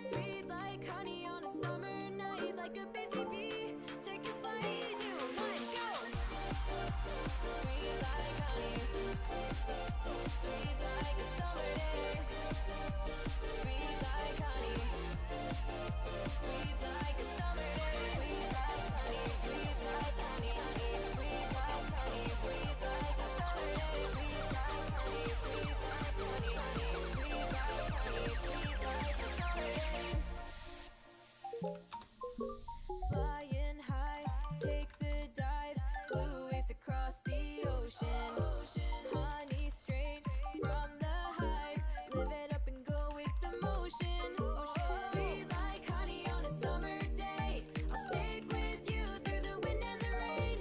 Sweet like honey on a summer night. Like a busy bee, take a flight. 2, 1, go! Sweet like honey. Sweet like a summer day. Sweet like honey. Sweet like a summer day. Sweet like honey. Sweet like honey, honey. Sweet like honey. Sweet like a summer day. Sweet like honey. Sweet like honey, honey. Sweet like honey. Sweet like a summer day. Flying high, take the dive. Blue waves across the ocean. Honey straight from the hive. Live it up and go with the motion. Sweet like honey on a summer day. I'll stick with you through the wind and the rain.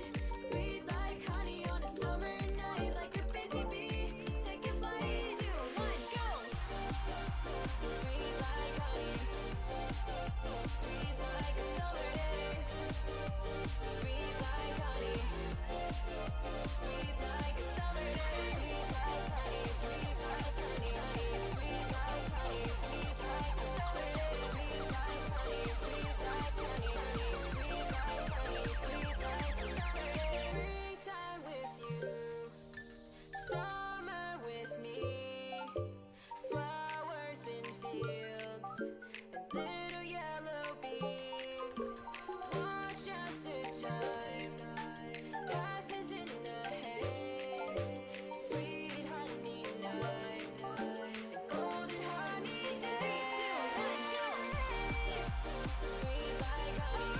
Sweet like honey on a summer night. Like a busy bee, take a flight. 2, 1, go! Sweet like honey. Sweet like a summer day. Sweet like honey. Sweet like a summer day. Sweet like honey. Sweet like honey, honey. Sweet like honey. Sweet like a summer day. Sweet like honey. Sweet like honey, honey. Sweet like honey. Sweet like a summer day. Springtime with you. Summer with me. Flowers in fields and little yellow bees. Watch as the time passes in a haze. Sweet honey nights, golden honey days. 2, 1, go! Sweet like honey.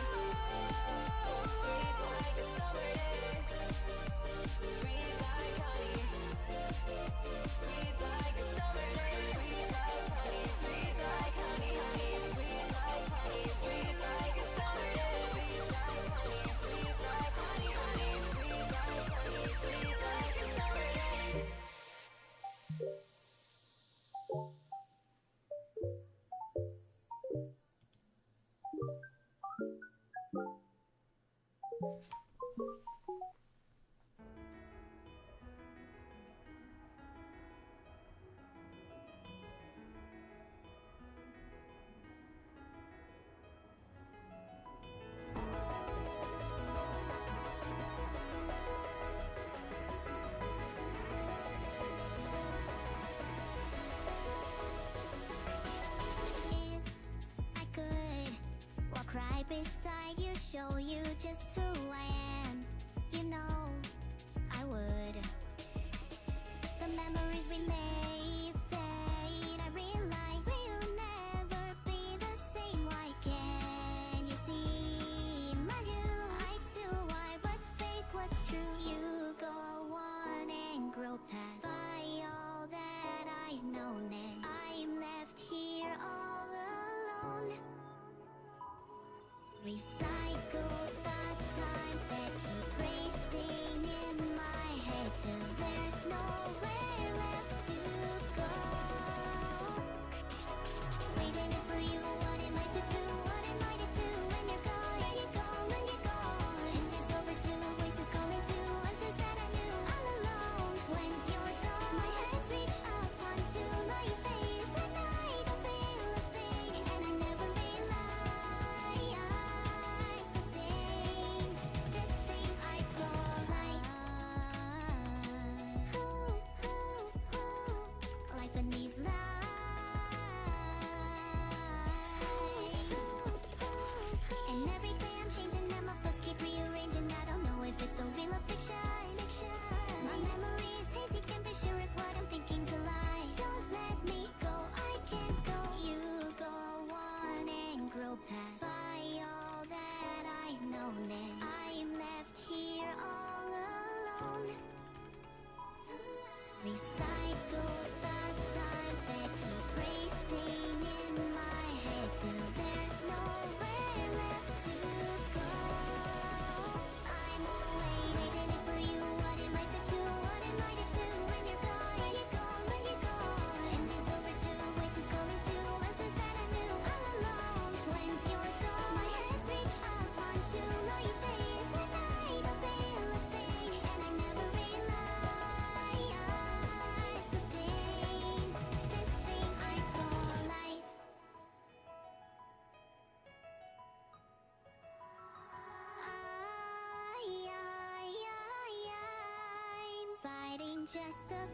Sweet like a summer day. Sweet like honey. Sweet like a summer day. Sweet like honey. Sweet like honey, honey. Sweet like honey. Sweet like a summer day. Sweet like honey. Sweet like honey, honey. Sweet like honey. Sweet like a summer day. If I could walk right beside let you show you just who I am. You know I would. The memories we may fade. I realize we'll never be the same. Why can't you see my view? I do why what's fake, what's true. You go on and grow past by all that I've known, and I'm left here all alone. Recycle the time that keep racing in my head till there's nowhere left to go. Waiting for you, what am I to do? What am I to do when you're gone? And you're gone, when you're gone. And it's overdue, voices calling to us is that I knew all alone. When you're gone, my hands reach up onto my face, and I don't feel a thing, and I never realized the thing, this thing I call life. Life in these lies. And every day I'm changing and my thoughts keep rearranging. I don't know if it's a real or fiction. My memory is hazy, can't be sure if what I'm thinking's a lie. Don't let me go, I can't go. You go on and grow past by all that I've known, and I'm left here all alone. Recycle the time that keep racing in my head till there's nowhere left to go. I'm waiting for you. What am I to do? What am I to do when you're gone? And you're gone, when you're gone. And it's overdue, voices calling to us is that I knew all alone. When you're gone, my hands reach up onto my face, and I don't feel a thing, and I never realized the thing, this thing I call life. I'm fighting just a